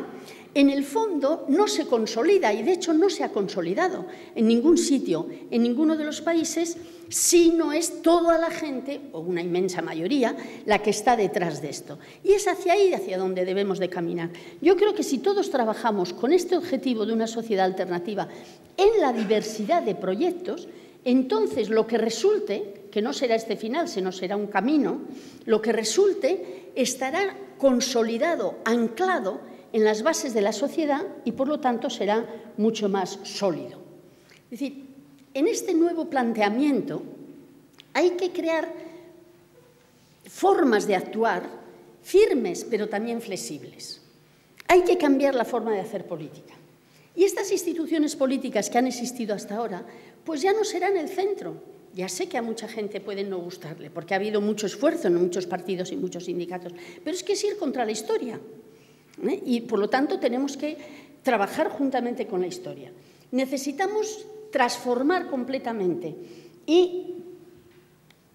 en el fondo no se consolida, y de hecho no se ha consolidado en ningún sitio, en ninguno de los países, si no es toda la gente, o una inmensa mayoría, la que está detrás de esto. Y es hacia ahí hacia donde debemos de caminar. Yo creo que si todos trabajamos con este objetivo de una sociedad alternativa en la diversidad de proyectos, entonces lo que resulte, que no será este final, sino será un camino, lo que resulte estará consolidado, anclado en las bases de la sociedad y, por lo tanto, será mucho más sólido. Es decir, en este nuevo planteamiento hay que crear formas de actuar firmes, pero también flexibles. Hay que cambiar la forma de hacer política. Y estas instituciones políticas que han existido hasta ahora, pues ya no serán el centro. Ya sé que a mucha gente puede no gustarle, porque ha habido mucho esfuerzo en muchos partidos y muchos sindicatos, pero es que es ir contra la historia. Y, por lo tanto, tenemos que trabajar juntamente con la historia. Necesitamos transformar completamente y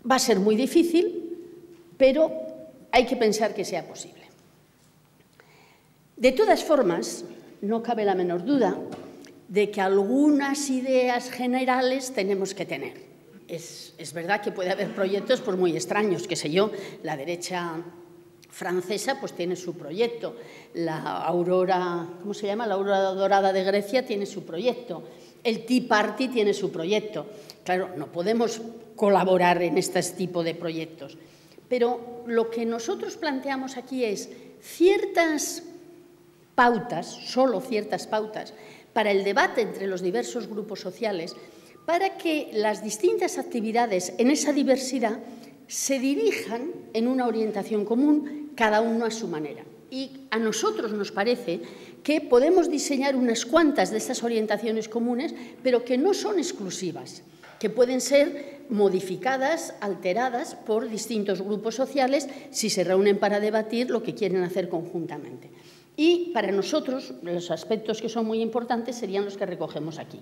va a ser muy difícil, pero hay que pensar que sea posible. De todas formas, no cabe la menor duda de que algunas ideas generales tenemos que tener. Es verdad que puede haber proyectos pues, muy extraños, qué sé yo, la derecha francesa pues tiene su proyecto, la aurora, ¿cómo se llama? La aurora dorada de Grecia tiene su proyecto, el Tea Party tiene su proyecto. Claro, no podemos colaborar en este tipo de proyectos, pero lo que nosotros planteamos aquí es ciertas pautas, solo ciertas pautas, para el debate entre los diversos grupos sociales, para que las distintas actividades en esa diversidad se dirijan en una orientación común, cada uno a su manera. y a nosotros nos parece que podemos diseñar unas cuantas de estas orientaciones comunes, pero que no son exclusivas, que pueden ser modificadas, alteradas por distintos grupos sociales si se reúnen para debatir lo que quieren hacer conjuntamente. Y para nosotros, los aspectos que son muy importantes serían los que recogemos aquí.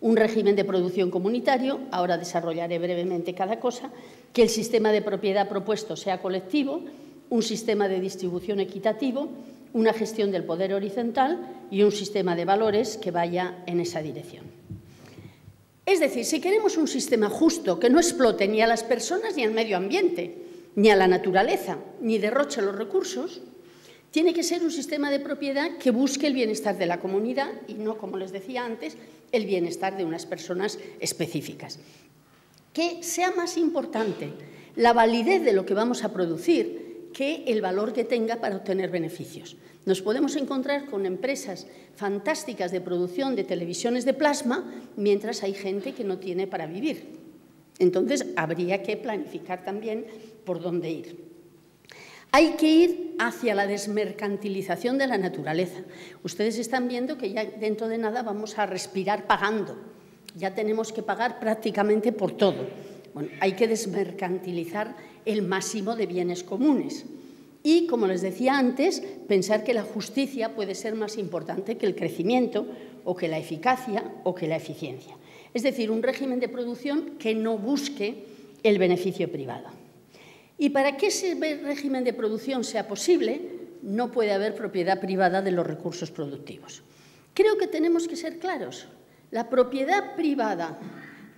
Un régimen de producción comunitario, ahora desarrollaré brevemente cada cosa, que el sistema de propiedad propuesto sea colectivo, un sistema de distribución equitativo, una gestión del poder horizontal y un sistema de valores que vaya en esa dirección. Es decir, si queremos un sistema justo que no explote ni a las personas ni al medio ambiente, ni a la naturaleza, ni derroche los recursos, tiene que ser un sistema de propiedad que busque el bienestar de la comunidad y no, como les decía antes, el bienestar de unas personas específicas. Que sea más importante la validez de lo que vamos a producir que el valor que tenga para obtener beneficios. Nos podemos encontrar con empresas fantásticas de producción de televisiones de plasma, mientras hay gente que no tiene para vivir. Entonces, habría que planificar también por dónde ir. Hay que ir hacia la desmercantilización de la naturaleza. Ustedes están viendo que ya dentro de nada vamos a respirar pagando. Ya tenemos que pagar prácticamente por todo. Bueno, hay que desmercantilizar el máximo de bienes comunes. Y, como les decía antes, pensar que la justicia puede ser más importante que el crecimiento o que la eficacia o que la eficiencia. Es decir, un régimen de producción que no busque el beneficio privado. Y para que ese régimen de producción sea posible, no puede haber propiedad privada de los recursos productivos. Creo que tenemos que ser claros. La propiedad privada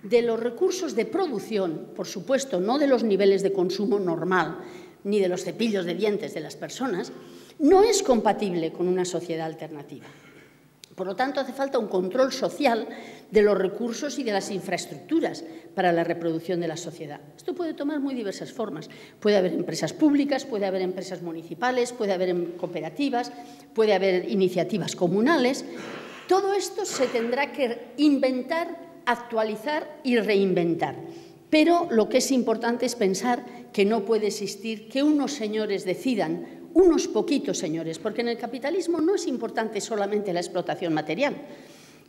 de los recursos de producción, por supuesto, no de los niveles de consumo normal, ni de los cepillos de dientes de las personas, no es compatible con una sociedad alternativa. Por lo tanto, hace falta un control social de los recursos y de las infraestructuras para la reproducción de la sociedad. Esto puede tomar muy diversas formas. Puede haber empresas públicas, puede haber empresas municipales, puede haber cooperativas, puede haber iniciativas comunales. Todo esto se tendrá que inventar, actualizar y reinventar. Pero lo que es importante es pensar que no puede existir que unos señores decidan, unos poquitos señores, porque en el capitalismo no es importante solamente la explotación material,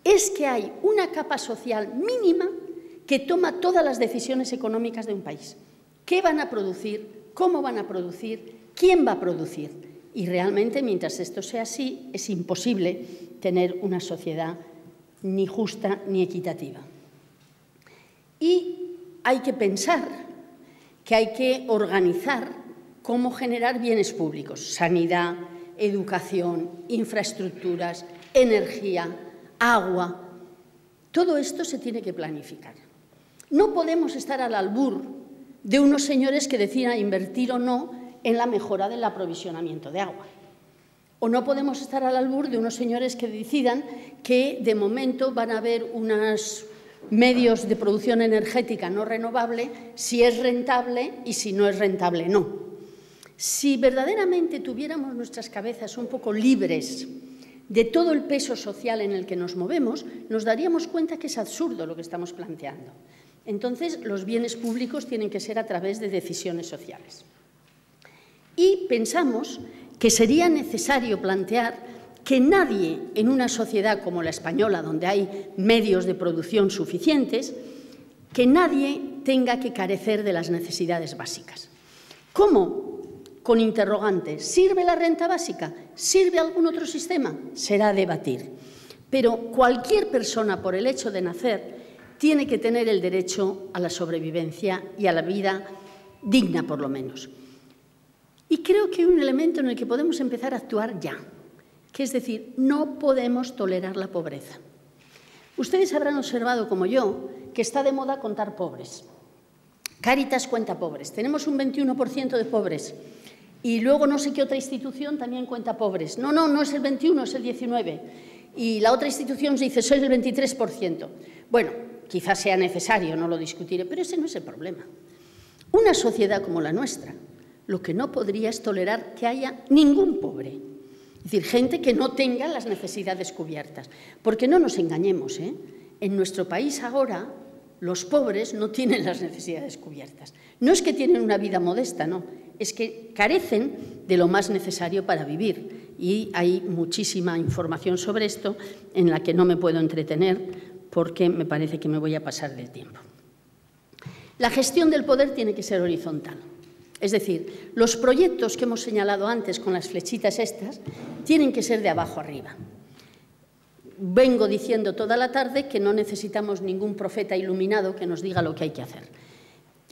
es que hay una capa social mínima que toma todas las decisiones económicas de un país. ¿Qué van a producir? ¿Cómo van a producir? ¿Quién va a producir? Y realmente, mientras esto sea así, es imposible tener una sociedad ni justa ni equitativa. Y hay que pensar que hay que organizar cómo generar bienes públicos, sanidad, educación, infraestructuras, energía, agua. Todo esto se tiene que planificar. No podemos estar al albur de unos señores que decidan invertir o no en la mejora del aprovisionamiento de agua. O no podemos estar al albur de unos señores que decidan que de momento van a haber unos medios de producción energética no renovable, si es rentable y si no es rentable, no. Si verdaderamente tuviéramos nuestras cabezas un poco libres de todo el peso social en el que nos movemos, nos daríamos cuenta que es absurdo lo que estamos planteando. Entonces, los bienes públicos tienen que ser a través de decisiones sociales. Y pensamos que sería necesario plantear que nadie en una sociedad como la española, donde hay medios de producción suficientes, que nadie tenga que carecer de las necesidades básicas. ¿Cómo? Con interrogantes. ¿Sirve la renta básica? ¿Sirve algún otro sistema? Será a debatir. Pero cualquier persona, por el hecho de nacer, tiene que tener el derecho a la sobrevivencia y a la vida digna, por lo menos. Y creo que hay un elemento en el que podemos empezar a actuar ya, que es decir, no podemos tolerar la pobreza. Ustedes habrán observado, como yo, que está de moda contar pobres. Cáritas cuenta pobres. Tenemos un 21% de pobres. Y luego no sé qué otra institución también cuenta pobres. No es el 21, es el 19. Y la otra institución dice, soy el 23%. Bueno, quizás sea necesario, no lo discutiré, pero ese no es el problema. Una sociedad como la nuestra, lo que no podría es tolerar que haya ningún pobre. Es decir, gente que no tenga las necesidades cubiertas. Porque no nos engañemos, en nuestro país ahora los pobres no tienen las necesidades cubiertas. No es que tienen una vida modesta, no. Es que carecen de lo más necesario para vivir. Y hay muchísima información sobre esto en la que no me puedo entretener porque me parece que me voy a pasar del tiempo. La gestión del poder tiene que ser horizontal. Es decir, los proyectos que hemos señalado antes con las flechitas estas tienen que ser de abajo arriba. Vengo diciendo toda la tarde que no necesitamos ningún profeta iluminado que nos diga lo que hay que hacer.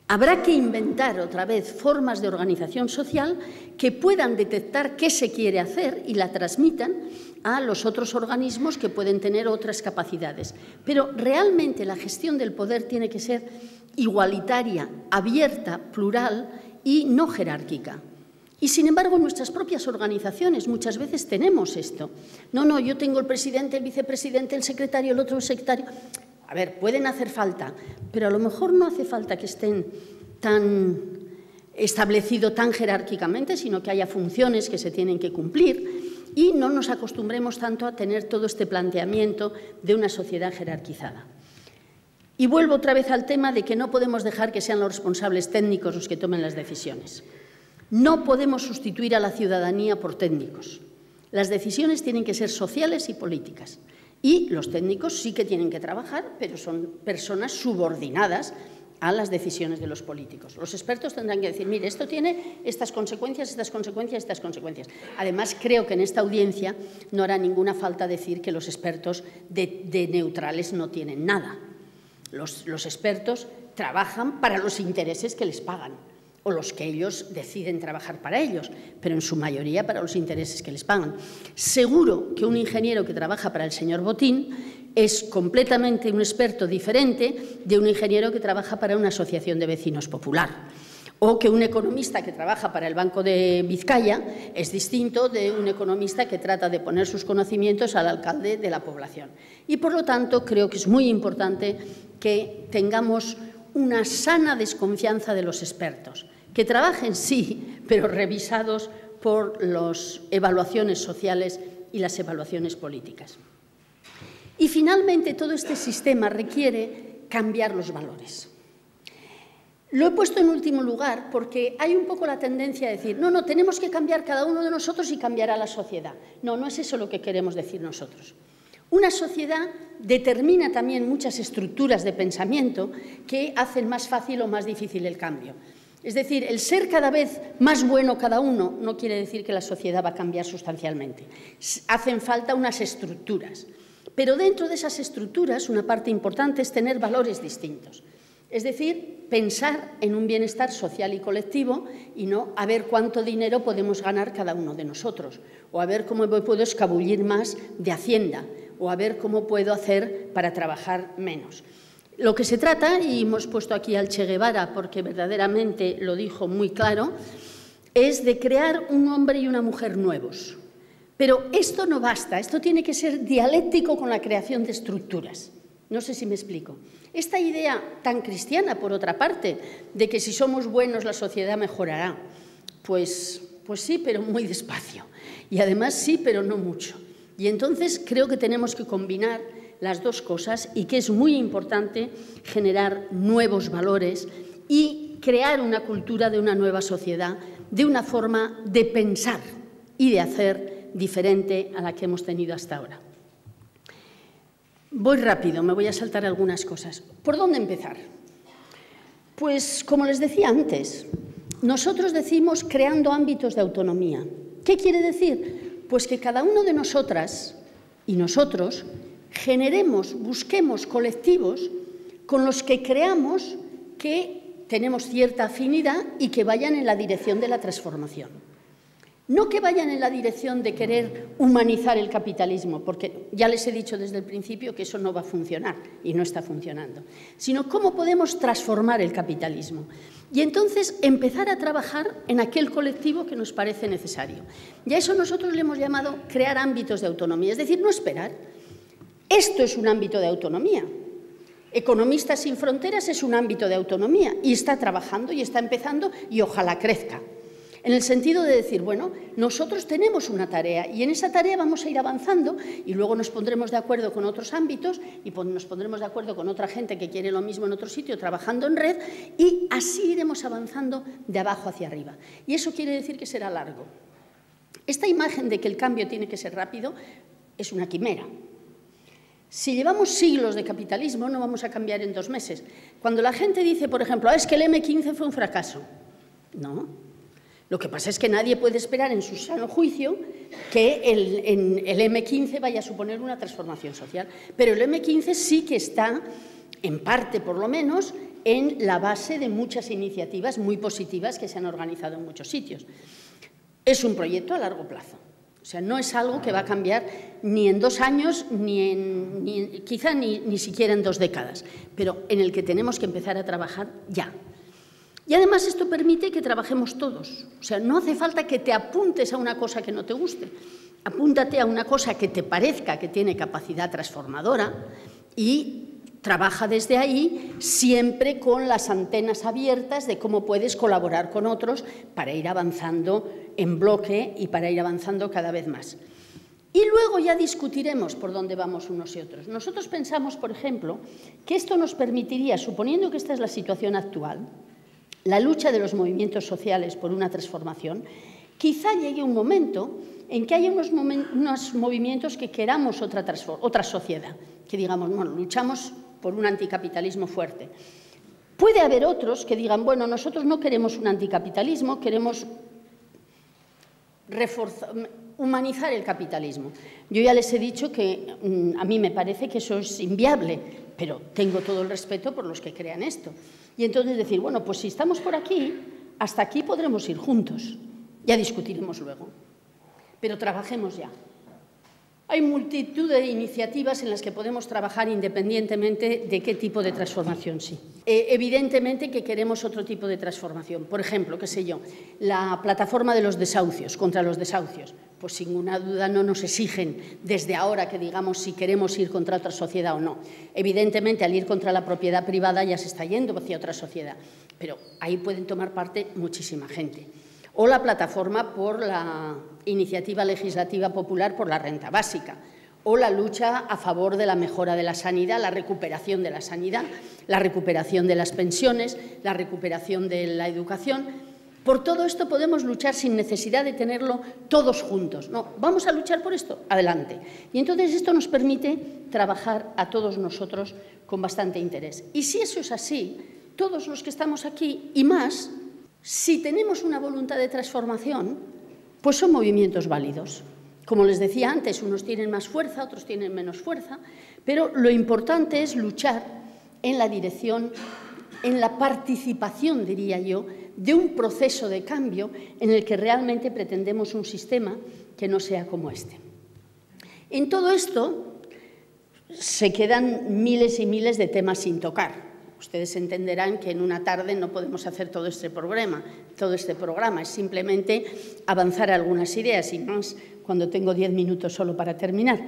Habrá que inventar otra vez formas de organización social que puedan detectar qué se quiere hacer y la transmitan a los otros organismos que pueden tener otras capacidades. Pero realmente la gestión del poder tiene que ser igualitaria, abierta, plural y no jerárquica. Y, sin embargo, en nuestras propias organizaciones muchas veces tenemos esto. No, yo tengo el presidente, el vicepresidente, el secretario, el otro el secretario. A ver, pueden hacer falta, pero a lo mejor no hace falta que estén tan establecidos tan jerárquicamente, sino que haya funciones que se tienen que cumplir y no nos acostumbremos tanto a tener todo este planteamiento de una sociedad jerarquizada. Y vuelvo otra vez al tema de que no podemos dejar que sean los responsables técnicos los que tomen las decisiones. No podemos sustituir a la ciudadanía por técnicos. Las decisiones tienen que ser sociales y políticas. Y los técnicos sí que tienen que trabajar, pero son personas subordinadas a las decisiones de los políticos. Los expertos tendrán que decir, mire, esto tiene estas consecuencias, estas consecuencias, estas consecuencias. Además, creo que en esta audiencia no hará ninguna falta decir que los expertos de neutrales no tienen nada. Los expertos trabajan para los intereses que les pagan o los que ellos deciden trabajar para ellos, pero en su mayoría para los intereses que les pagan. Seguro que un ingeniero que trabaja para el señor Botín es completamente un experto diferente de un ingeniero que trabaja para una asociación de vecinos popular, o que un economista que trabaja para el Banco de Vizcaya es distinto de un economista que trata de poner sus conocimientos al alcalde de la población. Y, por lo tanto, creo que es muy importante que tengamos una sana desconfianza de los expertos, que trabajen, sí, pero revisados por las evaluaciones sociales y las evaluaciones políticas. Y, finalmente, todo este sistema requiere cambiar los valores. Lo he puesto en último lugar porque hay un poco la tendencia a decir no, tenemos que cambiar cada uno de nosotros y cambiará la sociedad. No es eso lo que queremos decir nosotros. Una sociedad determina también muchas estructuras de pensamiento que hacen más fácil o más difícil el cambio. Es decir, el ser cada vez más bueno cada uno no quiere decir que la sociedad va a cambiar sustancialmente. Hacen falta unas estructuras. Pero dentro de esas estructuras, una parte importante es tener valores distintos. Es decir, pensar en un bienestar social y colectivo y no a ver cuánto dinero podemos ganar cada uno de nosotros, o a ver cómo me puedo escabullir más de Hacienda, o a ver cómo puedo hacer para trabajar menos. Lo que se trata, y hemos puesto aquí al Che Guevara porque verdaderamente lo dijo muy claro, es de crear un hombre y una mujer nuevos. Pero esto no basta, esto tiene que ser dialéctico con la creación de estructuras. No sé si me explico. Esta idea tan cristiana, por otra parte, de que si somos buenos la sociedad mejorará, pues sí, pero muy despacio. Y además sí, pero no mucho. Y entonces creo que tenemos que combinar las dos cosas y que es muy importante generar nuevos valores y crear una cultura de una nueva sociedad, de una forma de pensar y de hacer diferente a la que hemos tenido hasta ahora. Voy rápido, me voy a saltar algunas cosas. ¿Por dónde empezar? Pues, como les decía antes, nosotros decimos creando ámbitos de autonomía. ¿Qué quiere decir? Pues que cada uno de nosotras y nosotros generemos, busquemos colectivos con los que creamos que tenemos cierta afinidad y que vayan en la dirección de la transformación. No que vayan en la dirección de querer humanizar el capitalismo, porque ya les he dicho desde el principio que eso no va a funcionar y no está funcionando, sino cómo podemos transformar el capitalismo. Y entonces empezar a trabajar en aquel colectivo que nos parece necesario. Y a eso nosotros le hemos llamado crear ámbitos de autonomía, es decir, no esperar. Esto es un ámbito de autonomía. Economistas sin Fronteras es un ámbito de autonomía y está trabajando y está empezando y ojalá crezca. En el sentido de decir, bueno, nosotros tenemos una tarea y en esa tarea vamos a ir avanzando y luego nos pondremos de acuerdo con otros ámbitos y nos pondremos de acuerdo con otra gente que quiere lo mismo en otro sitio, trabajando en red, y así iremos avanzando de abajo hacia arriba. Y eso quiere decir que será largo. Esta imagen de que el cambio tiene que ser rápido es una quimera. Si llevamos siglos de capitalismo, no vamos a cambiar en 2 meses. Cuando la gente dice, por ejemplo, es que el M15 fue un fracaso. No. Lo que pasa es que nadie puede esperar en su sano juicio que el M15 vaya a suponer una transformación social. Pero el M15 sí que está, en parte por lo menos, en la base de muchas iniciativas muy positivas que se han organizado en muchos sitios. Es un proyecto a largo plazo. O sea, no es algo que va a cambiar ni en 2 años, quizá ni siquiera en 2 décadas, pero en el que tenemos que empezar a trabajar ya. Y además esto permite que trabajemos todos. O sea, no hace falta que te apuntes a una cosa que no te guste. Apúntate a una cosa que te parezca que tiene capacidad transformadora y trabaja desde ahí, siempre con las antenas abiertas de cómo puedes colaborar con otros para ir avanzando en bloque y para ir avanzando cada vez más. Y luego ya discutiremos por dónde vamos unos y otros. Nosotros pensamos, por ejemplo, que esto nos permitiría, suponiendo que esta es la situación actual, la lucha de los movimientos sociales por una transformación, quizá llegue un momento en que haya unos movimientos que queramos otra sociedad, que digamos, bueno, luchamos por un anticapitalismo fuerte. Puede haber otros que digan, bueno, nosotros no queremos un anticapitalismo, queremos humanizar el capitalismo. Yo ya les he dicho que a mí me parece que eso es inviable, pero tengo todo el respeto por los que crean esto. Y entonces decir, bueno, pues si estamos por aquí, hasta aquí podremos ir juntos. Ya discutiremos luego. Pero trabajemos ya. Hay multitud de iniciativas en las que podemos trabajar independientemente de qué tipo de transformación sí. Evidentemente que queremos otro tipo de transformación. Por ejemplo, qué sé yo, la plataforma de los desahucios, contra los desahucios. Pues sin ninguna duda no nos exigen desde ahora que digamos si queremos ir contra otra sociedad o no. Evidentemente, al ir contra la propiedad privada ya se está yendo hacia otra sociedad, pero ahí pueden tomar parte muchísima gente. O la plataforma por la iniciativa legislativa popular por la renta básica, o la lucha a favor de la mejora de la sanidad, la recuperación de la sanidad, la recuperación de las pensiones, la recuperación de la educación. Por todo esto podemos luchar sin necesidad de tenerlo todos juntos. No, ¿vamos a luchar por esto? Adelante. Y entonces esto nos permite trabajar a todos nosotros con bastante interés. Y si eso es así, todos los que estamos aquí y más, si tenemos una voluntad de transformación, pues son movimientos válidos. Como les decía antes, unos tienen más fuerza, otros tienen menos fuerza, pero lo importante es luchar en la dirección, en la participación, diría yo, de un proceso de cambio en el que realmente pretendemos un sistema que no sea como este. En todo esto se quedan miles y miles de temas sin tocar. Ustedes entenderán que en una tarde no podemos hacer todo este programa, es simplemente avanzar algunas ideas y más cuando tengo 10 minutos solo para terminar.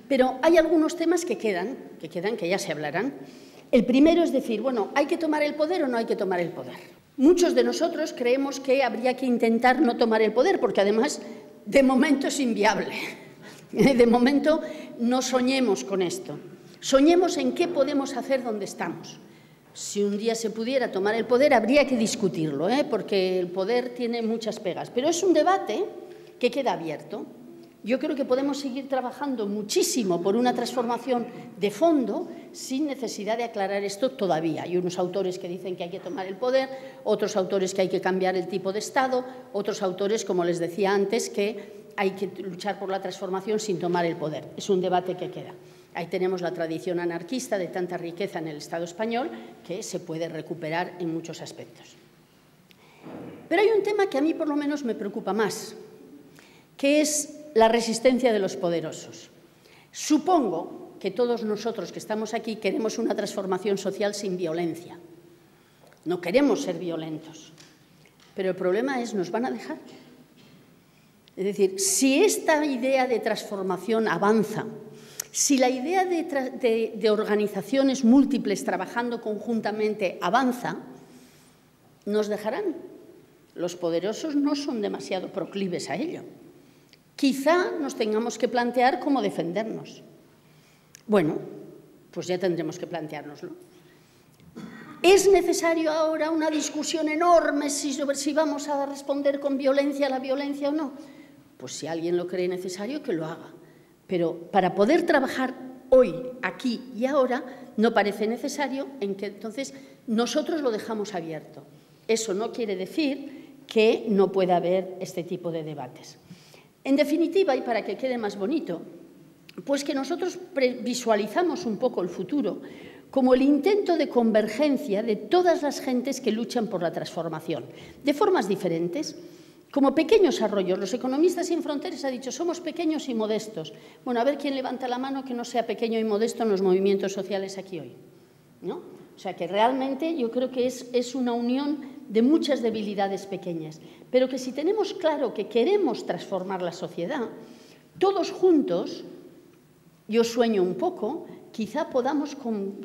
Pero hay algunos temas que quedan, que ya se hablarán. El primero es decir, bueno, ¿hay que tomar el poder o no hay que tomar el poder? Muchos de nosotros creemos que habría que intentar no tomar el poder, porque además, de momento es inviable. De momento no soñemos con esto. Soñemos en qué podemos hacer donde estamos. Si un día se pudiera tomar el poder, habría que discutirlo, porque el poder tiene muchas pegas. Pero es un debate que queda abierto. Yo creo que podemos seguir trabajando muchísimo por una transformación de fondo sin necesidad de aclarar esto todavía. Hay unos autores que dicen que hay que tomar el poder, otros autores que hay que cambiar el tipo de Estado, otros autores, como les decía antes, que hay que luchar por la transformación sin tomar el poder. Es un debate que queda. Ahí tenemos la tradición anarquista de tanta riqueza en el Estado español que se puede recuperar en muchos aspectos. Pero hay un tema que a mí por lo menos me preocupa más, que es la resistencia de los poderosos. Supongo que todos nosotros que estamos aquí queremos una transformación social sin violencia. No queremos ser violentos. Pero el problema es, ¿nos van a dejar? Es decir, si esta idea de transformación avanza, si la idea de organizaciones múltiples trabajando conjuntamente avanza, ¿nos dejarán? Los poderosos no son demasiado proclives a ello. Quizá nos tengamos que plantear cómo defendernos. Bueno, pues ya tendremos que planteárnoslo. ¿Es necesario ahora una discusión enorme sobre si vamos a responder con violencia a la violencia o no? pues si alguien lo cree necesario, que lo haga. Pero para poder trabajar hoy, aquí y ahora, no parece necesario, en que entonces nosotros lo dejamos abierto. Eso no quiere decir que no pueda haber este tipo de debates. En definitiva, y para que quede más bonito, pues que nosotros visualizamos un poco el futuro como el intento de convergencia de todas las gentes que luchan por la transformación, de formas diferentes, como pequeños arroyos. Los economistas sin fronteras han dicho, somos pequeños y modestos. Bueno, a ver quién levanta la mano que no sea pequeño y modesto en los movimientos sociales aquí hoy, ¿no? O sea, que realmente yo creo que es una unión de muchas debilidades pequeñas, pero que si tenemos claro que queremos transformar la sociedad, todos juntos, yo sueño un poco, quizá podamos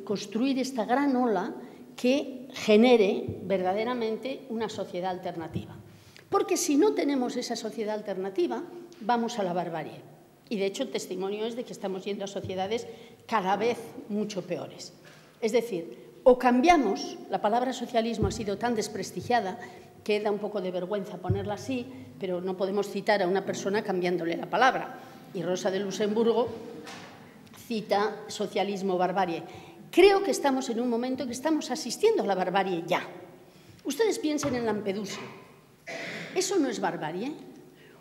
construir esta gran ola que genere verdaderamente una sociedad alternativa. Porque si no tenemos esa sociedad alternativa, vamos a la barbarie. Y de hecho el testimonio es de que estamos yendo a sociedades cada vez mucho peores. Es decir, o cambiamos, la palabra socialismo ha sido tan desprestigiada que da un poco de vergüenza ponerla así, pero no podemos citar a una persona cambiándole la palabra. Y Rosa de Luxemburgo cita socialismo, barbarie. Creo que estamos en un momento que estamos asistiendo a la barbarie ya. Ustedes piensen en Lampedusa. ¿Eso no es barbarie?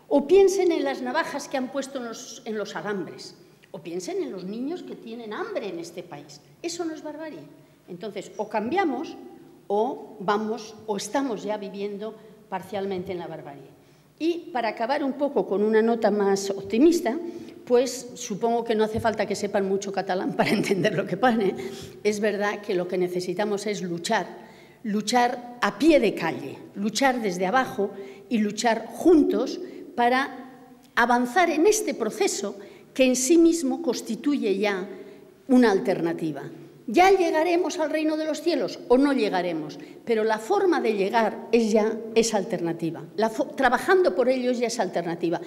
O piensen en las navajas que han puesto en los alambres. O piensen en los niños que tienen hambre en este país. ¿Eso no es barbarie? Entonces, o cambiamos o vamos o estamos ya viviendo parcialmente en la barbarie. Y para acabar un poco con una nota más optimista, pues supongo que no hace falta que sepan mucho catalán para entender lo que pone. Es verdad que lo que necesitamos es luchar a pie de calle, luchar desde abajo y luchar juntos para avanzar en este proceso que en sí mismo constituye ya una alternativa. ¿Ya llegaremos al reino de los cielos o no llegaremos? Pero la forma de llegar es ya esa alternativa. Trabajando por ello es ya esa alternativa.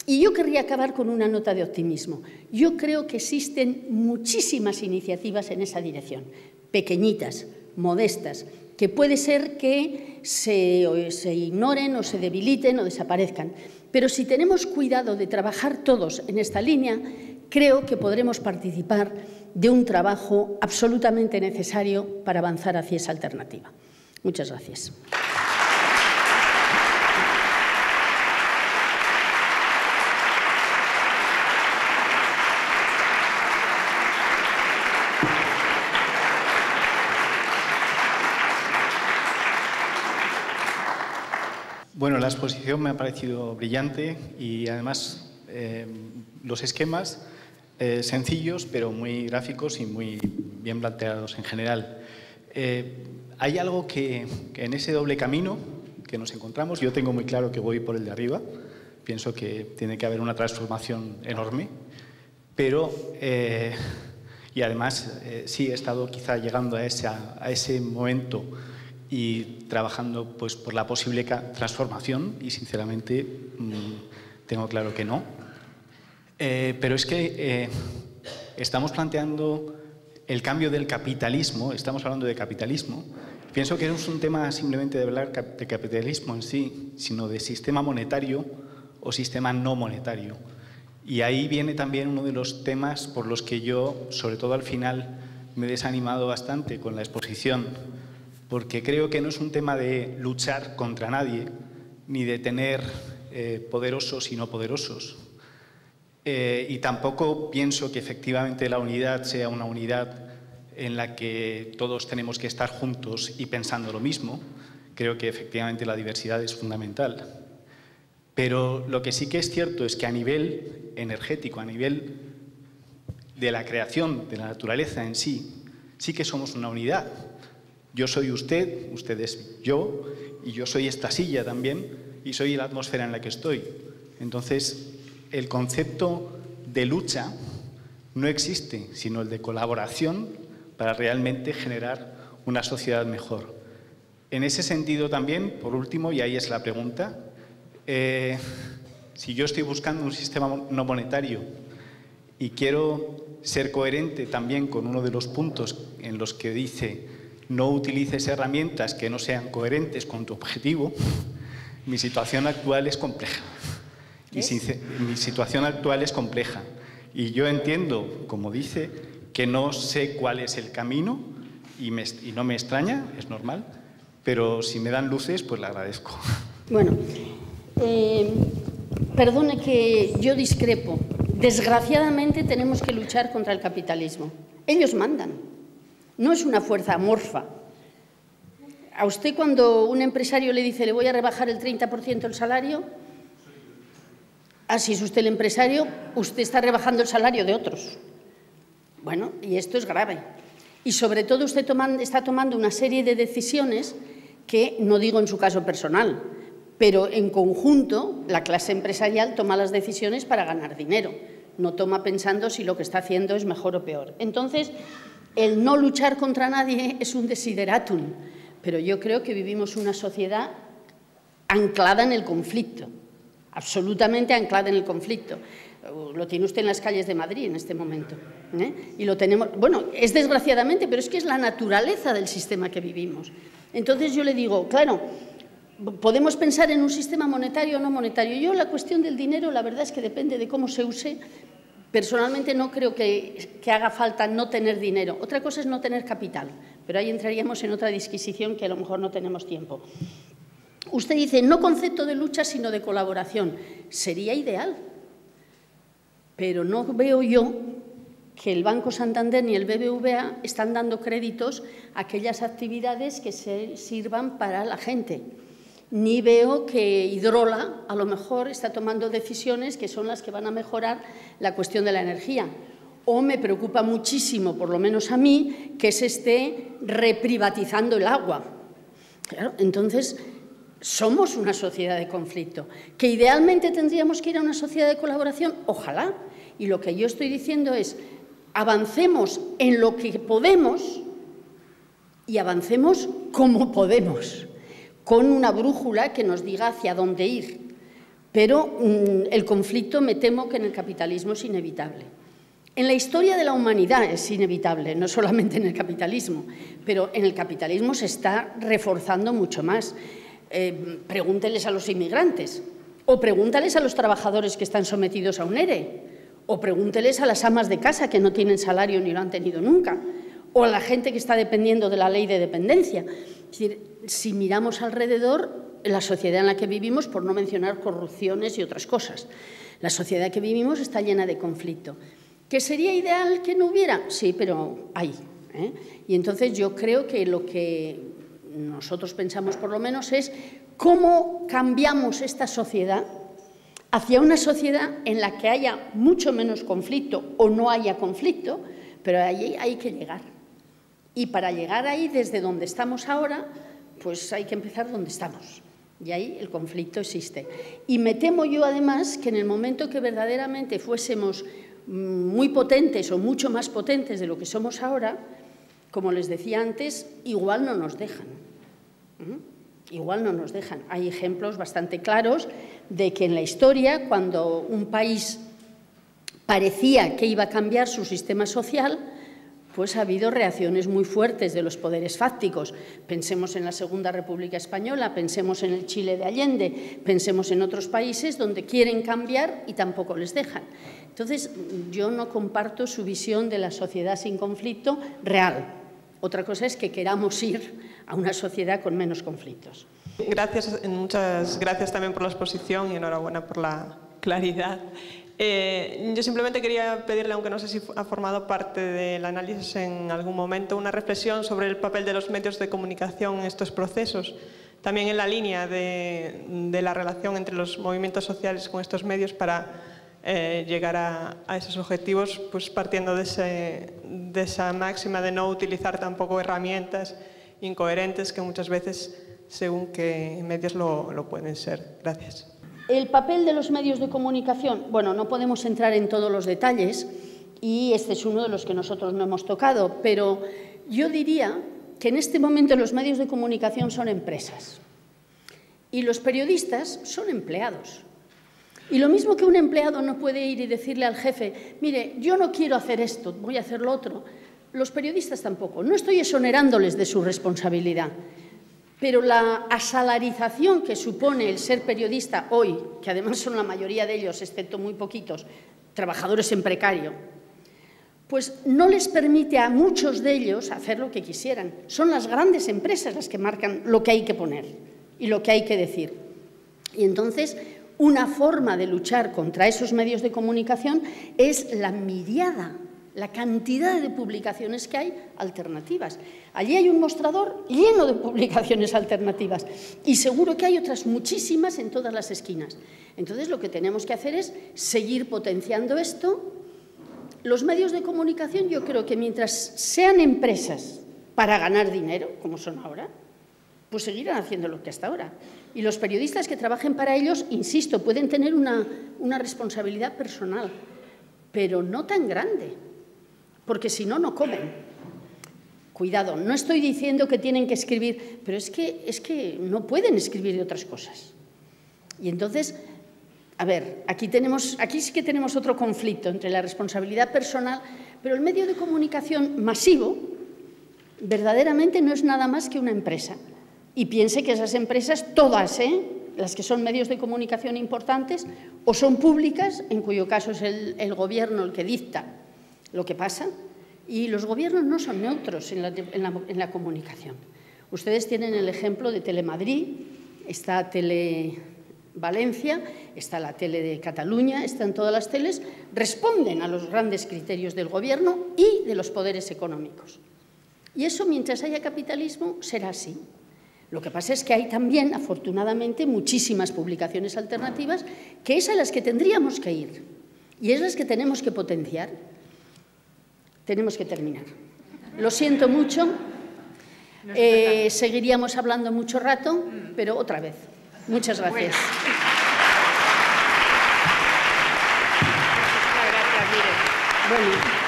Y yo querría acabar con una nota de optimismo. Yo creo que existen muchísimas iniciativas en esa dirección, pequeñitas, modestas, que puede ser que se ignoren o se debiliten o desaparezcan. Pero si tenemos cuidado de trabajar todos en esta línea, creo que podremos participar de un trabajo absolutamente necesario para avanzar hacia esa alternativa. Muchas gracias. Bueno, la exposición me ha parecido brillante y además los esquemas sencillos pero muy gráficos y muy bien planteados en general. Hay algo que en ese doble camino que nos encontramos, yo tengo muy claro que voy por el de arriba, pienso que tiene que haber una transformación enorme, pero y además sí he estado quizá llegando a ese momento y trabajando pues, por la posible transformación y sinceramente tengo claro que no. Pero es que estamos planteando el cambio del capitalismo, estamos hablando de capitalismo. Pienso que no es un tema simplemente de hablar de capitalismo en sí, sino de sistema monetario o sistema no monetario. Y ahí viene también uno de los temas por los que yo, sobre todo al final, me he desanimado bastante con la exposición, porque creo que no es un tema de luchar contra nadie, ni de tener poderosos y no poderosos. Y tampoco pienso que efectivamente la unidad sea una unidad en la que todos tenemos que estar juntos y pensando lo mismo. Creo que efectivamente la diversidad es fundamental. Pero lo que sí que es cierto es que a nivel energético, a nivel de la creación de la naturaleza en sí, sí que somos una unidad. Yo soy usted, usted es yo, y yo soy esta silla también, y soy la atmósfera en la que estoy. Entonces, el concepto de lucha no existe, sino el de colaboración para realmente generar una sociedad mejor. En ese sentido también, por último, y ahí es la pregunta, si yo estoy buscando un sistema no monetario y quiero ser coherente también con uno de los puntos en los que dice no utilices herramientas que no sean coherentes con tu objetivo, mi situación actual es compleja. Y mi situación actual es compleja. Y yo entiendo, como dice, que no sé cuál es el camino y no me extraña, es normal, pero si me dan luces, pues le agradezco. Bueno, perdone que yo discrepo. Desgraciadamente tenemos que luchar contra el capitalismo. Ellos mandan. No es una fuerza amorfa. A usted cuando un empresario le dice le voy a rebajar el 30% el salario, si es usted el empresario, usted está rebajando el salario de otros. Bueno, y esto es grave. Y sobre todo usted está tomando una serie de decisiones que, no digo en su caso personal, pero en conjunto la clase empresarial toma las decisiones para ganar dinero. No toma pensando si lo que está haciendo es mejor o peor. Entonces, el no luchar contra nadie es un desideratum, pero yo creo que vivimos una sociedad anclada en el conflicto, absolutamente anclada en el conflicto. Lo tiene usted en las calles de Madrid en este momento. Y lo tenemos, bueno, es desgraciadamente, pero es que es la naturaleza del sistema que vivimos. Entonces yo le digo, claro, podemos pensar en un sistema monetario o no monetario. Yo la cuestión del dinero, la verdad es que depende de cómo se use. Personalmente no creo que haga falta no tener dinero. Otra cosa es no tener capital, pero ahí entraríamos en otra disquisición que a lo mejor no tenemos tiempo. Usted dice, no concepto de lucha, sino de colaboración. Sería ideal, pero no veo yo que el Banco Santander ni el BBVA están dando créditos a aquellas actividades que se sirvan para la gente. Ni veo que Iberdrola a lo mejor está tomando decisiones que son las que van a mejorar la cuestión de la energía. O me preocupa muchísimo, por lo menos a mí, que se esté reprivatizando el agua. Claro, entonces, somos una sociedad de conflicto. ¿Que idealmente tendríamos que ir a una sociedad de colaboración? Ojalá. Y lo que yo estoy diciendo es, avancemos en lo que podemos y avancemos como podemos, con una brújula que nos diga hacia dónde ir. Pero el conflicto, me temo que en el capitalismo es inevitable. En la historia de la humanidad es inevitable, no solamente en el capitalismo, pero en el capitalismo se está reforzando mucho más. Pregúnteles a los inmigrantes, o pregúntales a los trabajadores que están sometidos a un ERE, o pregúnteles a las amas de casa que no tienen salario ni lo han tenido nunca, o a la gente que está dependiendo de la ley de dependencia. Es decir, si miramos alrededor, la sociedad en la que vivimos, por no mencionar corrupciones y otras cosas, la sociedad que vivimos está llena de conflicto. ¿Que sería ideal que no hubiera? Sí, pero hay. Y entonces yo creo que lo que nosotros pensamos, por lo menos, es cómo cambiamos esta sociedad hacia una sociedad en la que haya mucho menos conflicto o no haya conflicto, pero ahí hay que llegar. Y para llegar ahí, desde donde estamos ahora, pues hay que empezar donde estamos. Y ahí el conflicto existe. Y me temo yo, además, que en el momento que verdaderamente fuésemos muy potentes o mucho más potentes de lo que somos ahora, como les decía antes, igual no nos dejan. Igual no nos dejan. Hay ejemplos bastante claros de que en la historia, cuando un país parecía que iba a cambiar su sistema social, pues ha habido reacciones muy fuertes de los poderes fácticos. Pensemos en la Segunda República Española, pensemos en el Chile de Allende, pensemos en otros países donde quieren cambiar y tampoco les dejan. Entonces, yo no comparto su visión de la sociedad sin conflicto real. Otra cosa es que queramos ir a una sociedad con menos conflictos. Gracias, muchas gracias también por la exposición y enhorabuena por la claridad. Yo simplemente quería pedirle, aunque no sé si ha formado parte del análisis en algún momento, una reflexión sobre el papel de los medios de comunicación en estos procesos, también en la línea de la relación entre los movimientos sociales con estos medios para llegar a esos objetivos, pues partiendo de esa máxima de no utilizar tampoco herramientas incoherentes que muchas veces, según qué medios lo pueden ser. Gracias. El papel de los medios de comunicación, bueno, no podemos entrar en todos los detalles y este es uno de los que nosotros no hemos tocado, pero yo diría que en este momento los medios de comunicación son empresas y los periodistas son empleados. Y lo mismo que un empleado no puede ir y decirle al jefe, mire, yo no quiero hacer esto, voy a hacer lo otro, los periodistas tampoco. No estoy exonerándoles de su responsabilidad, pero la asalarización que supone el ser periodista hoy, que además son la mayoría de ellos, excepto muy poquitos, trabajadores en precario, pues no les permite a muchos de ellos hacer lo que quisieran. Son las grandes empresas las que marcan lo que hay que poner y lo que hay que decir. Y entonces, una forma de luchar contra esos medios de comunicación es la miriada, la cantidad de publicaciones que hay alternativas. Allí hay un mostrador lleno de publicaciones alternativas y seguro que hay otras muchísimas en todas las esquinas. Entonces, lo que tenemos que hacer es seguir potenciando esto. Los medios de comunicación, yo creo que mientras sean empresas para ganar dinero, como son ahora, pues seguirán haciendo lo que hasta ahora. Y los periodistas que trabajen para ellos, insisto, pueden tener una responsabilidad personal, pero no tan grande, porque si no, no comen. Cuidado, no estoy diciendo que tienen que escribir, pero es que no pueden escribir de otras cosas. Y entonces, a ver, aquí sí que tenemos otro conflicto entre la responsabilidad personal, pero el medio de comunicación masivo verdaderamente no es nada más que una empresa. Y piense que esas empresas, todas, las que son medios de comunicación importantes, o son públicas, en cuyo caso es el gobierno el que dicta lo que pasa, y los gobiernos no son neutros en la comunicación. Ustedes tienen el ejemplo de Telemadrid, está Valencia, está la tele de Cataluña, están todas las teles, responden a los grandes criterios del gobierno y de los poderes económicos. Y eso, mientras haya capitalismo, será así. Lo que pasa es que hay también, afortunadamente, muchísimas publicaciones alternativas que es a las que tendríamos que ir y es las que tenemos que potenciar. Tenemos que terminar. Lo siento mucho, seguiríamos hablando mucho rato, pero otra vez. Muchas gracias. Muchas gracias, Mire. Bueno.